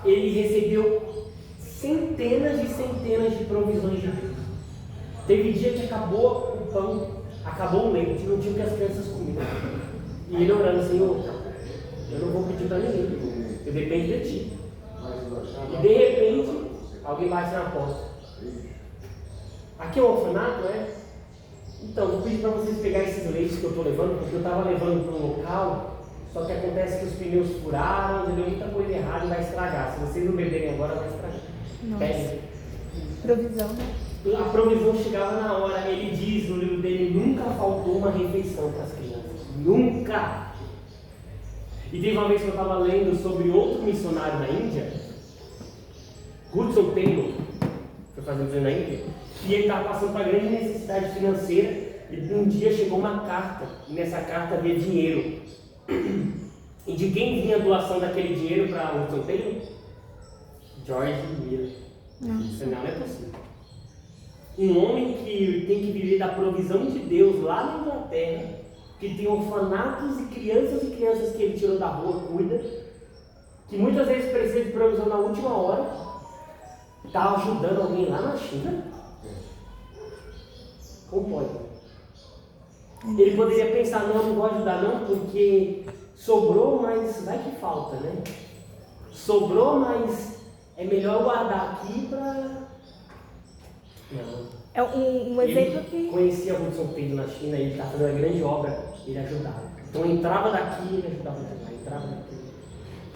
ele recebeu centenas e centenas de provisões de Deus. Teve dia que acabou o pão, acabou o leite, não tinha o que as crianças comiam. E ele orando, Senhor, eu não vou pedir para ninguém, eu dependo de Ti. E de repente, alguém bate na porta. Aqui é o orfanato, né? Então, vou pedir para vocês pegarem esses leites que eu estou levando, porque eu estava levando para um local, só que acontece que os pneus furaram, deu muita coisa errada e vai estragar. Se vocês não beberem agora, vai estragar. Pede. Provisão, né? A provisão chegava na hora. Ele diz no livro dele, nunca faltou uma refeição para as crianças. Nunca! E teve uma vez que eu estava lendo sobre outro missionário na Índia, Hudson Taylor, foi fazer missionário na Índia, e ele estava passando por uma grande necessidade financeira, e um dia chegou uma carta, e nessa carta havia dinheiro. E de quem vinha a doação daquele dinheiro para Hudson Taylor? George Miller. Não é possível. Um homem que tem que viver da provisão de Deus lá na Inglaterra, que tem orfanatos e crianças que ele tirou da rua, cuida, que muitas vezes precisa de provisão na última hora, está ajudando alguém lá na China? Como pode? Ele poderia pensar, não vou ajudar não, porque sobrou, mas vai que falta, né? Sobrou, mas é melhor guardar aqui para... Não. É um exemplo que... Ele conhecia o Hudson Taylor na China, ele estava fazendo uma grande obra, ele ajudava. Então entrava daqui, ele ajudava lá, entrava daqui.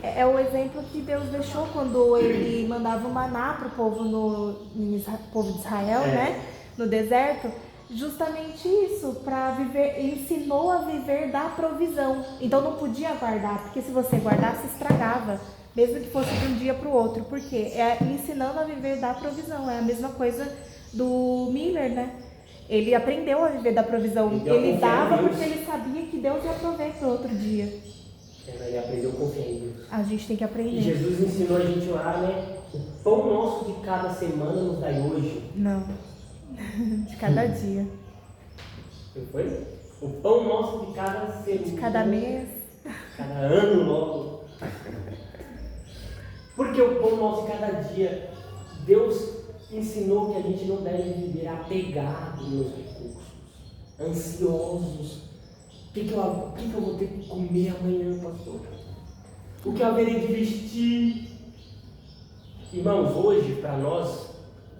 É o exemplo que Deus deixou quando ele mandava o maná para o povo, povo de Israel, né? No deserto. Justamente isso, para viver, ensinou a viver da provisão. Então não podia guardar, porque se você guardasse, estragava. Mesmo que fosse de um dia para o outro. Por quê? É ensinando a viver da provisão. É a mesma coisa do Miller, né? Ele aprendeu a viver da provisão. Ele dava porque ele sabia que Deus ia prover para outro dia. Ele aprendeu a confiar em Deus. A gente tem que aprender. E Jesus ensinou a gente a orar, né? O pão nosso de cada semana nos dai hoje. Não. De cada dia. Não foi? O pão nosso de cada semana. De cada mês. Cada ano logo. Porque o pão nosso de cada dia, Deus ensinou que a gente não deve viver apegado nos recursos, ansiosos. O que eu vou ter que comer amanhã, pastor? O que eu haverei de vestir? Irmãos, hoje, para nós,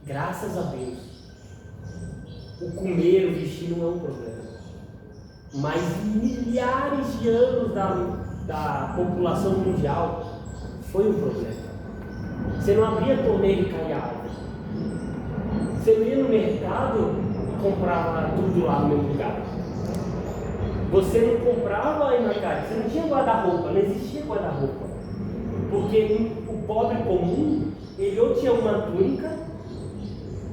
graças a Deus, o comer, o vestir não é um problema. Mas milhares de anos da população mundial foi um problema. Você não abria a torneira e caía água. Você não ia no mercado e comprava tudo lá no mesmo lugar. Você não comprava aí na casa, você não tinha guarda-roupa, não existia guarda-roupa. Porque o pobre comum, ele ou tinha uma túnica,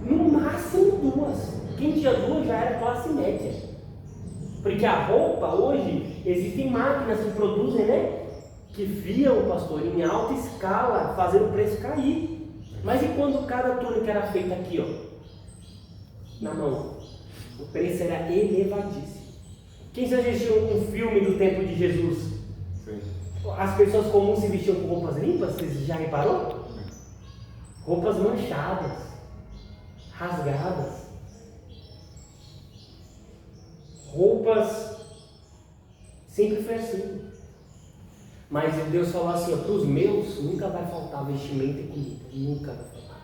no máximo duas. Quem tinha duas já era classe média. Porque a roupa hoje, existem máquinas que produzem, né? Que fiam, pastor, em alta escala, fazendo o preço cair. Mas e quando cada túnica era feita aqui, ó? Na mão. O preço era elevadíssimo. Quem já assistiu um filme do tempo de Jesus? Sim. As pessoas comuns se vestiam com roupas limpas, você já reparou? Roupas manchadas, rasgadas. Roupas, sempre foi assim. Mas Deus falou assim, para os meus nunca vai faltar vestimento e comida, nunca vai faltar.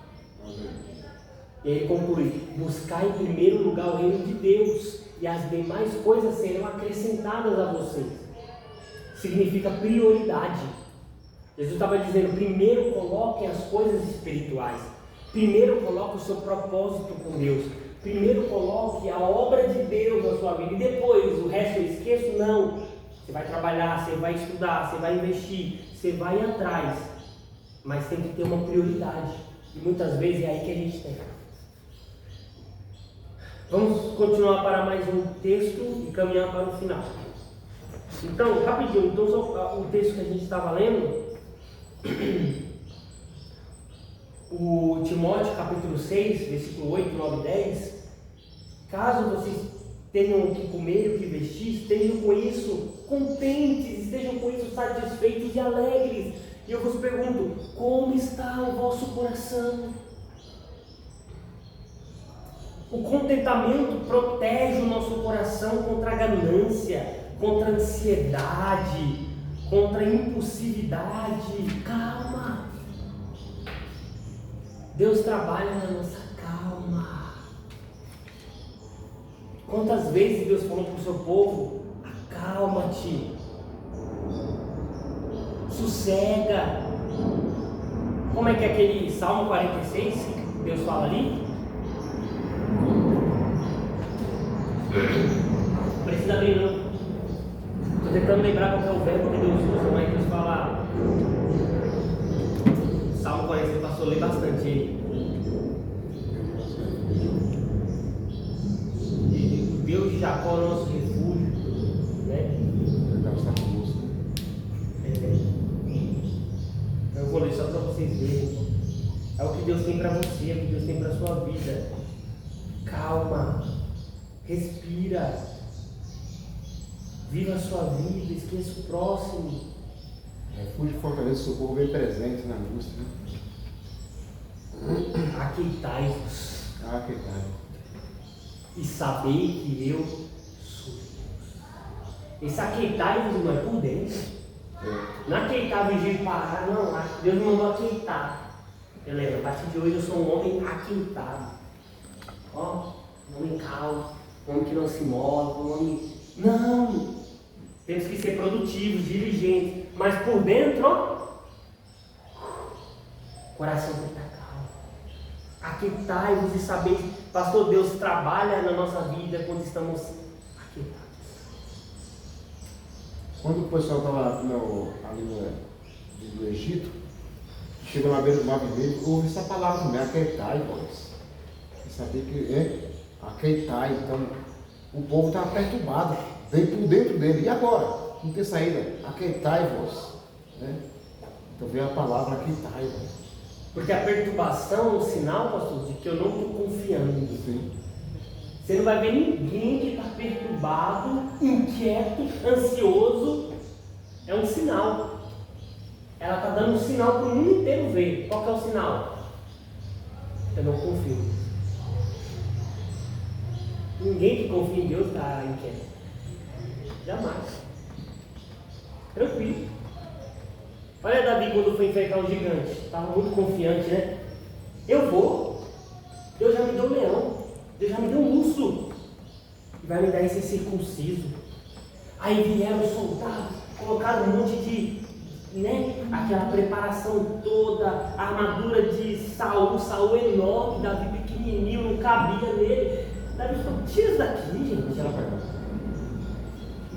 E aí ele conclui, buscar em primeiro lugar o reino de Deus e as demais coisas serão acrescentadas a vocês. Significa prioridade. Jesus estava dizendo, primeiro coloquem as coisas espirituais, primeiro coloque o seu propósito com Deus, primeiro coloque a obra de Deus na sua vida e depois o resto eu esqueço, não. Você vai trabalhar, você vai estudar, você vai investir, você vai atrás, mas tem que ter uma prioridade e muitas vezes é aí que a gente tem. Vamos continuar para mais um texto e caminhar para o final. Então, rapidinho, então, só o texto que a gente estava lendo, o Timóteo capítulo 6, versículo 8, 9 e 10. Caso vocês tenham o que comer e o que vestir, estejam com isso contentes, estejam com isso satisfeitos e alegres. E eu vos pergunto, como está o vosso coração? O contentamento protege o nosso coração contra a ganância, contra a ansiedade, contra a impulsividade. Calma! Deus trabalha na nossa calma. Quantas vezes Deus falou para o seu povo: acalma-te, sossega. Como é que é aquele Salmo 46 que Deus fala ali? Não precisa abrir não. Estou tentando lembrar qual é o verbo que Deus usa, mas Deus fala. Salmo 46 passou a ler bastante ele. Deus de Jacó é o nosso refúgio, né? Eu vou ler só para vocês verem. É o que Deus tem para você, é o que Deus tem para a sua vida. Calma, respira, viva a sua vida, esqueça o próximo. Refúgio, fortaleza, socorro bem presente na angústia. Aqueitai-vos. Aqueitai. E sabei que eu sou Deus. Esse aqueitai-vos não é por dentro. Não aqueitar, vigir e parar, não. Deus me mandou aqueitar. Helena, a partir de hoje eu sou um homem aqueitado. Ó, um homem calmo, um homem que não se move, um homem. Não! Temos que ser produtivos, diligentes. Mas por dentro, ó, coração tem que estar calmo. Aqueitai-vos e sabeis, pastor, Deus trabalha na nossa vida quando estamos aquietados. Quando o pessoal estava ali no Egito, chegou na beira do mar vermelho, ouve essa palavra também, aqueitai-vos. E saber que é aqueitai, então o povo estava perturbado, veio por dentro dele. E agora? Não tem saída, aqueitai-vos. Né? Então veio a palavra aqueitai-vos. Porque a perturbação é um sinal, pastor, de que eu não estou confiando. Sim. Você não vai ver ninguém que está perturbado, inquieto, ansioso. É um sinal. Ela está dando um sinal para o mundo inteiro ver. Qual que é o sinal? Eu não confio. Ninguém que confia em Deus está inquieto. Jamais. Tranquilo. Olha Davi quando foi enfrentar o gigante. Estava muito confiante, né? Eu vou. Deus já me deu um leão. Deus já me deu um urso. E vai me dar esse circunciso. Aí vieram os soldados, colocaram um monte de, né? Aquela preparação toda, a armadura de Saul. Saul enorme, Davi pequenininho, não cabia nele. Davi falou: tira isso daqui, gente.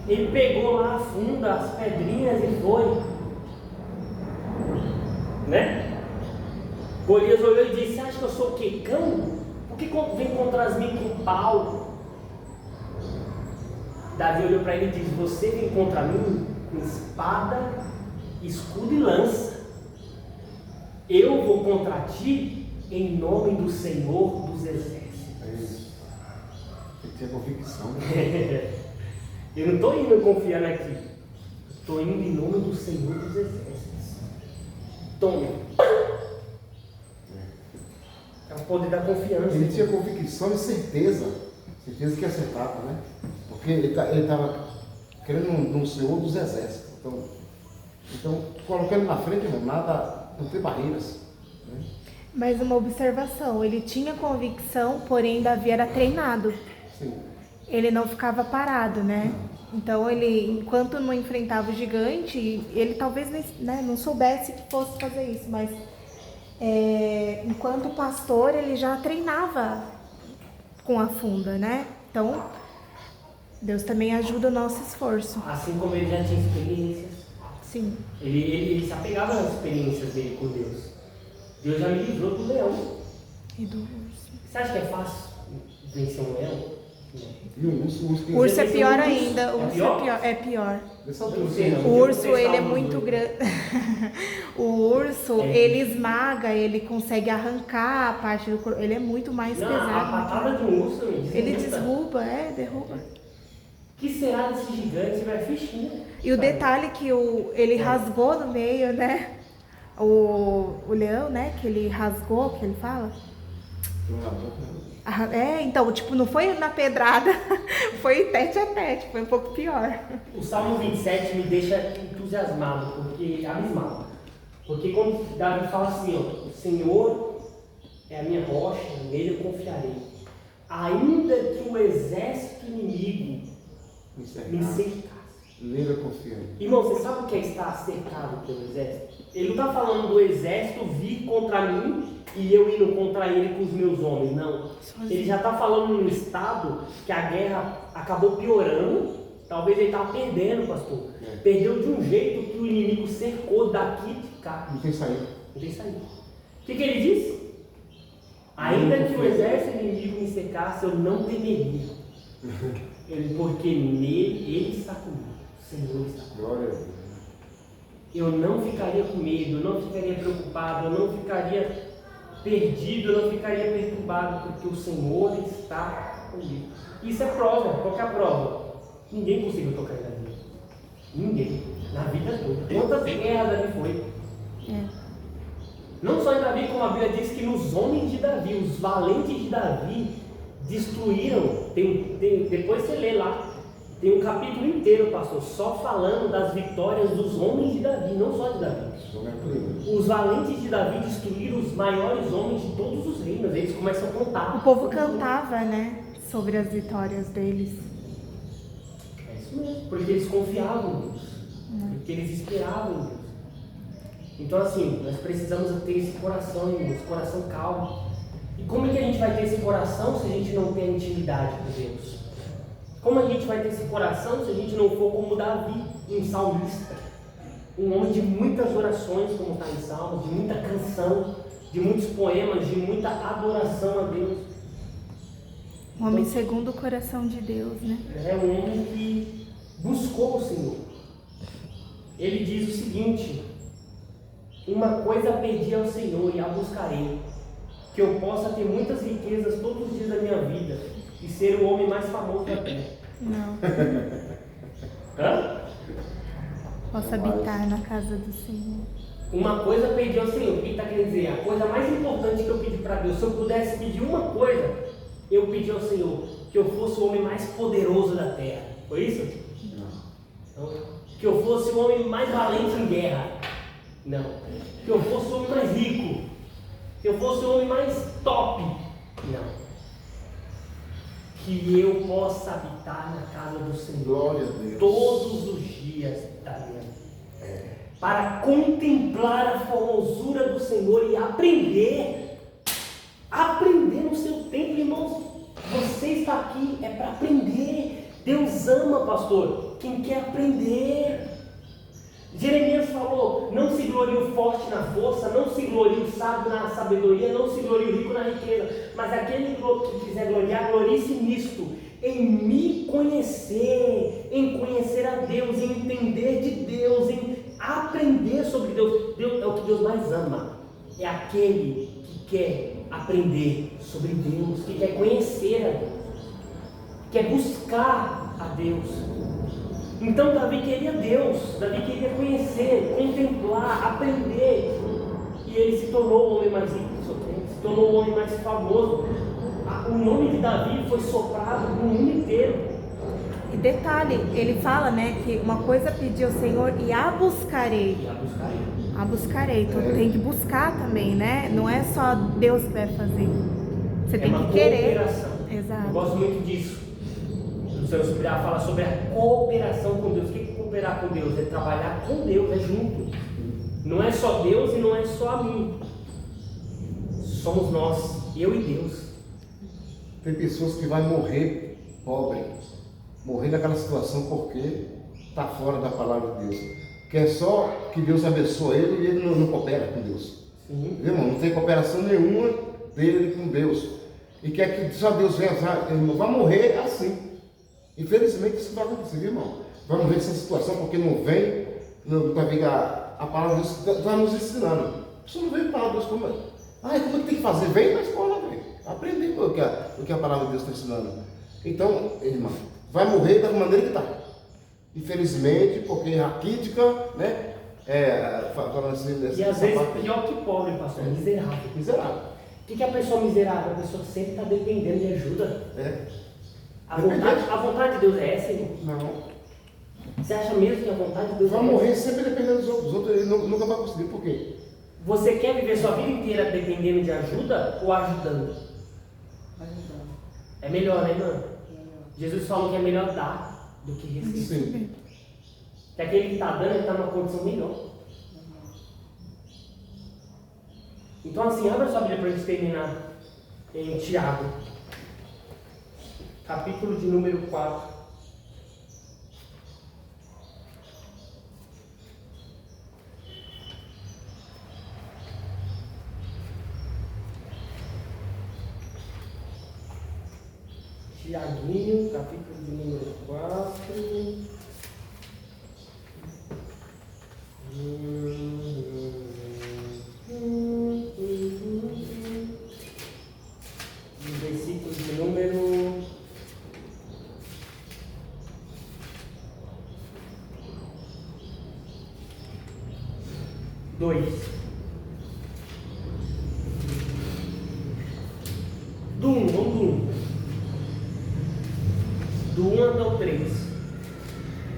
Ele pegou lá a funda, as pedrinhas e foi. Né? Golias olhou e disse: você acha que eu sou o quê? Cão? Por que vem contra mim com pau? Davi olhou para ele e disse: você vem contra mim com espada, escudo e lança. Eu vou contra ti em nome do Senhor dos Exércitos. É isso. Tem que ter convicção. Eu não estou indo confiando aqui. Estou indo em nome do Senhor dos Exércitos. Tome. É o poder da confiança. Ele tinha convicção e certeza que acertava, né? Porque ele estava querendo um Senhor dos Exércitos. Então colocando na frente, irmão, nada, não tem barreiras. Né? Mas uma observação, ele tinha convicção, porém Davi era treinado. Sim. Ele não ficava parado, né? Então ele, enquanto não enfrentava o gigante, ele talvez, né, não soubesse que fosse fazer isso, mas enquanto pastor ele já treinava com a funda, né? Então Deus também ajuda o nosso esforço. Assim como ele já tinha experiências. Sim. Ele se apegava às experiências dele com Deus. Deus já me livrou do leão. E do urso. Você acha que é fácil vencer um leão? E o urso tem... O urso é Você pior pensa no urso? ainda. O É urso pior? é pior. Dessa Eu altura, não sei, não. O urso, Eu ele é pensava muito no- grande. O urso, É. ele esmaga, ele consegue arrancar a parte do corpo. Ele é muito mais Não, a pesado. patada de um urso, me Ele desmonta. derruba. O que será desse gigante? Vai fichinha. E o detalhe que ele rasgou no meio, né? O leão, né? Que ele rasgou, que ele fala. Então, tipo, não foi na pedrada, foi tete a tete, foi um pouco pior. O Salmo 27 me deixa entusiasmado, abismado. Porque quando Davi fala assim, ó, o Senhor é a minha rocha, nele eu confiarei. Ainda que o exército inimigo me cercasse. Nele eu confio. Irmão, você sabe o que é estar cercado pelo exército? Ele não está falando do exército vir contra mim e eu indo contra ele com os meus homens, não. Ele já está falando num estado que a guerra acabou piorando. Talvez ele estava perdendo, pastor. Perdeu de um jeito que o inimigo cercou daqui de cá. Não tem saída. Não tem saída. O que ele disse? Ainda que o exército inimigo me cercasse, eu não temeria. Porque nele ele está comigo. O Senhor está comigo. Glória a Deus. Eu não ficaria com medo, eu não ficaria preocupado, eu não ficaria perdido, eu não ficaria perturbado, porque o Senhor está comigo. Isso é prova. Qual que é a prova? Ninguém conseguiu tocar em Davi. Ninguém. Na vida toda. Quantas guerras Davi foi? Não só em Davi, como a Bíblia diz que nos homens de Davi, os valentes de Davi, destruíram. Depois você lê lá. Tem um capítulo inteiro, pastor, só falando das vitórias dos homens de Davi, não só de Davi. Os valentes de Davi destruíram os maiores homens de todos os reinos. Eles começam a contar. O povo cantava, né? Sobre as vitórias deles. É isso mesmo, porque eles confiavam em Deus. Porque eles esperavam em Deus. Então assim, nós precisamos ter esse coração, irmãos, esse coração calmo. E como é que a gente vai ter esse coração se a gente não tem intimidade com Deus? Como a gente vai ter esse coração se a gente não for como Davi, um salmista? Um homem de muitas orações, como está em Salmos, de muita canção, de muitos poemas, de muita adoração a Deus. Um homem segundo o coração de Deus, né? É um homem que buscou o Senhor. Ele diz o seguinte: uma coisa pedi ao Senhor e a buscarei, que eu possa ter muitas riquezas todos os dias da minha vida e ser o homem mais famoso da terra. Não. Hã? Posso habitar na casa do Senhor. Uma coisa pedi ao Senhor. O que está querendo dizer? A coisa mais importante que eu pedi para Deus, se eu pudesse pedir uma coisa, eu pedi ao Senhor que eu fosse o homem mais poderoso da terra. Foi isso? Não. Que eu fosse o homem mais valente em guerra. Não. Que eu fosse o homem mais rico. Que eu fosse o homem mais top. Não. Que eu possa habitar na casa do Senhor. Glória a Deus. Todos os dias da minha vida. Para contemplar a formosura do Senhor e aprender no seu tempo, irmãos. Você está aqui é para aprender. Deus ama, pastor, quem quer aprender. Jeremias falou: não se glorie o forte na força, não se glorie o sábio na sabedoria, não se glorie o rico na riqueza, mas aquele que quiser gloriar, glorie-se nisto, em me conhecer, em conhecer a Deus, em entender de Deus, em aprender sobre Deus. Deus é o que Deus mais ama, é aquele que quer aprender sobre Deus, que quer conhecer a Deus, quer buscar a Deus. Então Davi queria Deus, Davi queria conhecer, contemplar, aprender, e ele se tornou o homem mais rico do seu tempo, se tornou o homem mais famoso. O nome de Davi foi soprado no mundo inteiro. E detalhe, ele fala, né, que uma coisa pedi ao Senhor e a buscarei. E a buscarei. A buscarei, então tem que buscar também, né? Não é só Deus que vai fazer. Você tem uma que querer. cooperação. Exato. Eu gosto muito disso. O Senhor Superior fala sobre a cooperação com Deus. O que é cooperar com Deus? É trabalhar com Deus, é junto. Não é só Deus e não é só a mim. Somos nós, eu e Deus. Tem pessoas que vão morrer pobre, morrer naquela situação porque está fora da palavra de Deus. Quer só que Deus abençoe ele e ele não coopera com Deus. Sim. Viu, irmão? Não tem cooperação nenhuma dele com Deus. e quer que só Deus venha, irmão, vai morrer assim. Infelizmente isso vai acontecer, viu, irmão? Vai morrer nessa situação porque não vem, não vai vir a palavra de Deus, vai nos ensinando. Você não vem a palavra de Deus como é. Como é que tem que fazer? Vem na escola, vem. Aprender o que a palavra de Deus está ensinando. Então, irmão, vai morrer da maneira que está. Infelizmente, porque a crítica, né? Falando assim, e às vezes pior que pobre, pastor, miserável. Miserável. O que é a pessoa miserável? A pessoa sempre está dependendo de ajuda. A vontade de Deus é essa, irmão? Não. Você acha mesmo que a vontade de Deus vai morrer sempre dependendo dos outros. Os outros ele nunca vai conseguir. Por quê? Você quer viver sua vida inteira dependendo de ajuda ou ajudando? Ajudando. É melhor, né, irmã? Jesus falou que é melhor dar do que receber. Sim. Que aquele que está dando, ele está numa condição melhor. Então, assim, abra sua Bíblia para a gente terminar em Tiago, capítulo de número 4. Tiaguinho, capítulo de número 4. Versículo de número 2. Do 1, vamos do 1. Do 1 até o 3.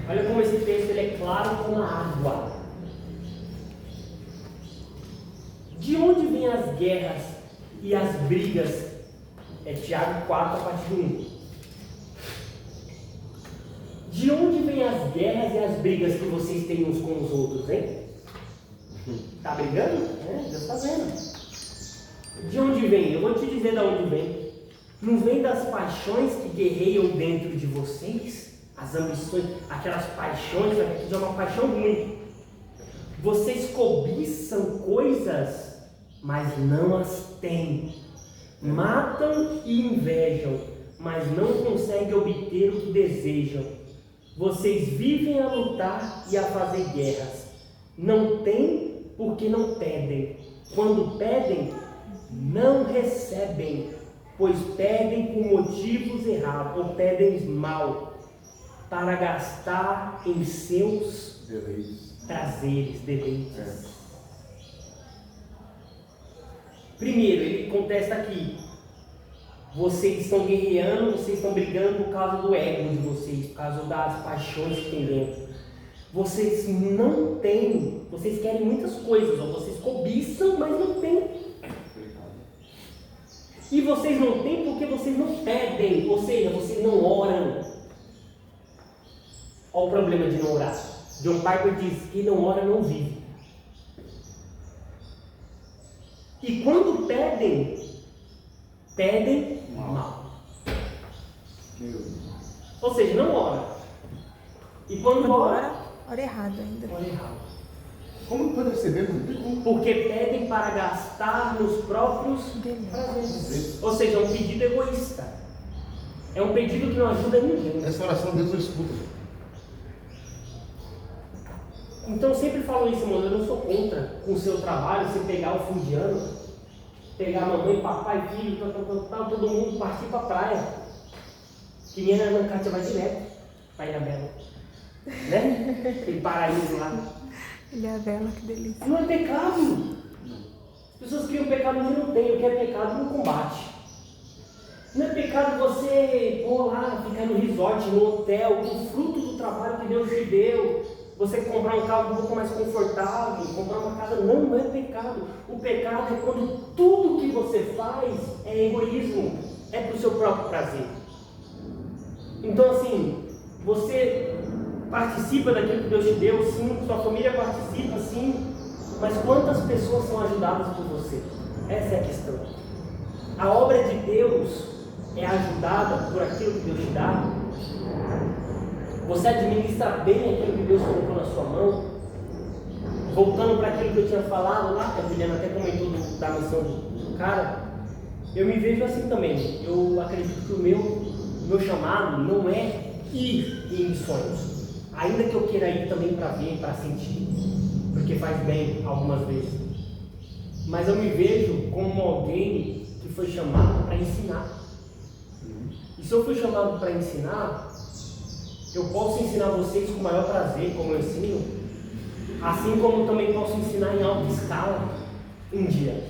Olha como esse texto ele é claro como a água. De onde vêm as guerras e as brigas? É Tiago 4, a partir do 1. De onde vêm as guerras e as brigas que vocês têm uns com os outros, hein? Tá brigando? Deus está vendo. De onde vem? Eu vou te dizer de onde vem. Não vem das paixões que guerreiam dentro de vocês? As ambições, aquelas paixões, que é uma paixão ruim. Vocês cobiçam coisas, mas não as têm. Matam e invejam, mas não conseguem obter o que desejam. Vocês vivem a lutar e a fazer guerras. Não têm porque não pedem. Quando pedem, não recebem, pois pedem por motivos errados, ou pedem mal, para gastar em seus prazeres, deleites. Primeiro, ele contesta aqui: vocês estão guerreando, vocês estão brigando por causa do ego de vocês, por causa das paixões que tem dentro. Vocês não têm, vocês querem muitas coisas, ou vocês cobiçam, mas não têm. E vocês não têm porque vocês não pedem, ou seja, vocês não oram. Olha o problema de não orar. John Piper diz que não ora não vive. E quando pedem, pedem mal. Ou seja, não ora. E quando ora errado ainda. Ora errado. Como pode receber? Porque pedem para gastar nos próprios prazeres. Ou seja, é um pedido egoísta. É um pedido que não ajuda ninguém. Essa oração Deus não escuta. Então eu sempre falo isso, mano. Eu não sou contra com o seu trabalho, você pegar o fim de ano, pegar mamãe, papai, filho, todo mundo partir para a praia. Que nem a Ana Cátia vai direto para Ilhabela. Né? Tem paraíso lá. Ilhabela, que delícia. Não é pecado. As pessoas criam pecado onde não tem. O que é pecado não combate. Não é pecado você pôr lá, ficar no resort, no hotel, com fruto do trabalho que Deus te deu. Você comprar um carro um pouco mais confortável, comprar uma casa. Não é pecado. O pecado é quando tudo que você faz é egoísmo. É para o seu próprio prazer. Então assim, você participa daquilo que Deus te deu, sim, sua família participa, sim, mas quantas pessoas são ajudadas por você? Essa é a questão. A obra de Deus é ajudada por aquilo que Deus te dá? Você administra bem aquilo que Deus colocou na sua mão? Voltando para aquilo que eu tinha falado lá, que a Juliana até comentou da missão do cara, eu me vejo assim também. Eu acredito que o meu chamado não é ir em missões, ainda que eu queira ir também para ver, para sentir, porque faz bem algumas vezes. Mas eu me vejo como alguém que foi chamado para ensinar. E se eu fui chamado para ensinar, eu posso ensinar vocês com o maior prazer, como eu ensino, assim como também posso ensinar em alta escala um dia.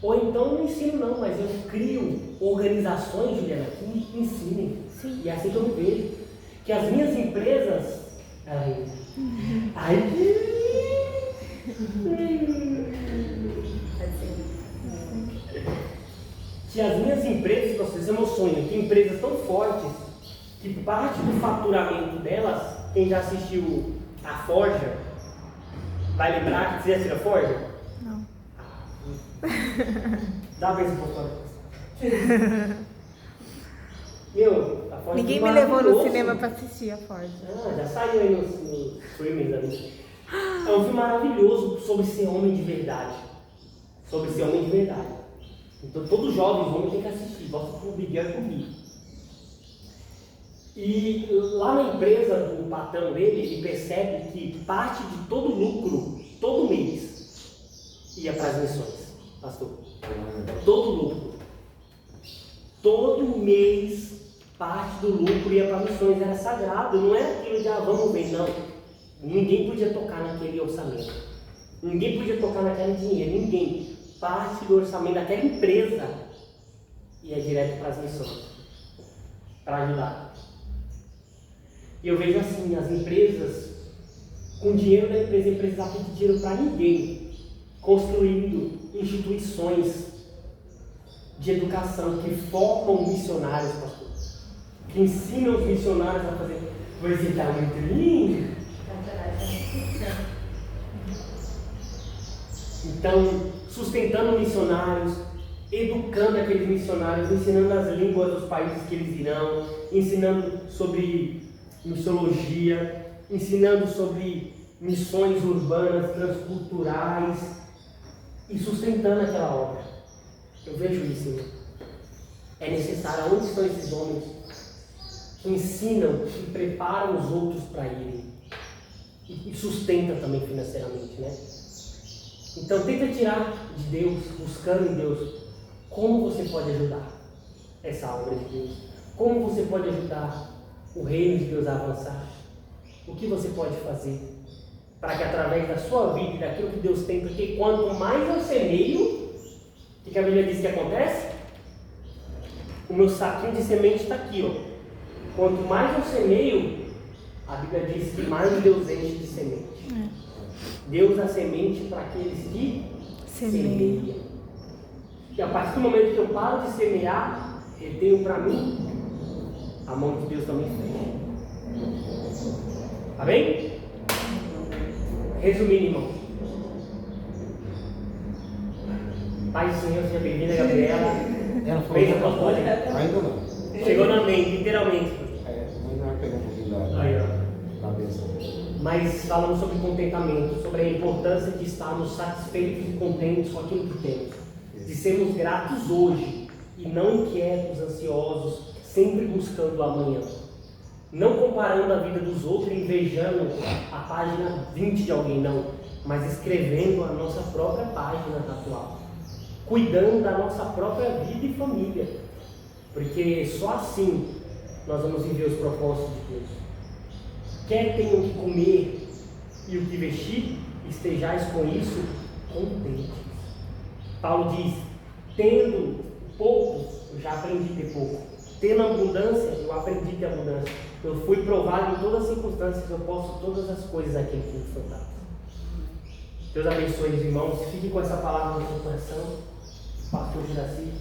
Ou então não ensino não, mas eu crio organizações, Juliana, que ensinem. Sim. E é assim que eu me vejo. Que as minhas empresas... Que as minhas empresas, vocês, é meu sonho, tem empresas tão fortes que parte do faturamento delas, quem já assistiu a Forja, vai lembrar que você já assistiu a Forja? Não. Dá uma vez um pouco. Meu, a Forja Ninguém foi me levou no maravilhoso. cinema para assistir a Ford. Já saiu aí nos streamings ali. É um filme maravilhoso sobre ser homem de verdade. Sobre ser homem de verdade. Então todos os jovens homens têm que assistir. Bota pro Miguel e comigo. E lá na empresa do patrão dele, ele percebe que parte de todo lucro, todo mês, ia para as missões, pastor. Todo lucro. Todo mês, parte do lucro ia para missões. Era sagrado, não era aquilo de vamos ver, não. Ninguém podia tocar naquele orçamento. Ninguém podia tocar naquele dinheiro, ninguém. Parte do orçamento daquela empresa ia direto para as missões, para ajudar. E eu vejo assim, as empresas, com o dinheiro da empresa, a empresa não pede dinheiro para ninguém, construindo instituições de educação que formam missionários, pastor, que ensinam os missionários a fazer. Você está muito lindo. Então, sustentando missionários, educando aqueles missionários, ensinando as línguas dos países que eles irão, ensinando sobre missiologia, ensinando sobre missões urbanas, transculturais e sustentando aquela obra. Eu vejo isso, irmão. É necessário. Onde estão esses homens que ensinam e preparam os outros para irem e sustentam também financeiramente, né? Então tenta tirar de Deus, buscando em Deus, como você pode ajudar essa obra de Deus, como você pode ajudar o reino de Deus a avançar, o que você pode fazer para que através da sua vida e daquilo que Deus tem, porque quanto mais eu semeio, o que a Bíblia diz que acontece? O meu saquinho de semente está aqui, ó. Quanto mais eu semeio, a Bíblia diz que mais Deus enche de semente. Deus dá semente para aqueles que semeiam. E a partir do momento que eu paro de semear, eu tenho para mim, a mão de Deus também fecha. Amém? Resumindo, irmão. Pai do Senhor, seja bem-vinda, Gabriela. Ela falou Beijo apostólica. ainda não. Chegou na mente, literalmente. Mas não vai pegar um pouquinho da Aí, ó. cabeça. Mas falamos sobre contentamento, sobre a importância de estarmos satisfeitos e contentes com aquilo que temos, de sermos gratos hoje e não inquietos, ansiosos, sempre buscando o amanhã, não comparando a vida dos outros e invejando a página 20 de alguém, não, mas escrevendo a nossa própria página atual, cuidando da nossa própria vida e família, porque só assim nós vamos viver os propósitos de Deus. Quer tenham o que comer e o que vestir, estejais com isso contentes. Paulo diz, tendo pouco, eu já aprendi a ter pouco. Tendo abundância, eu aprendi a ter abundância. Eu fui provado em todas as circunstâncias, eu posso todas as coisas aqui que me faltaram. Deus abençoe os irmãos, fique com essa palavra no seu coração. Pastor Juraci.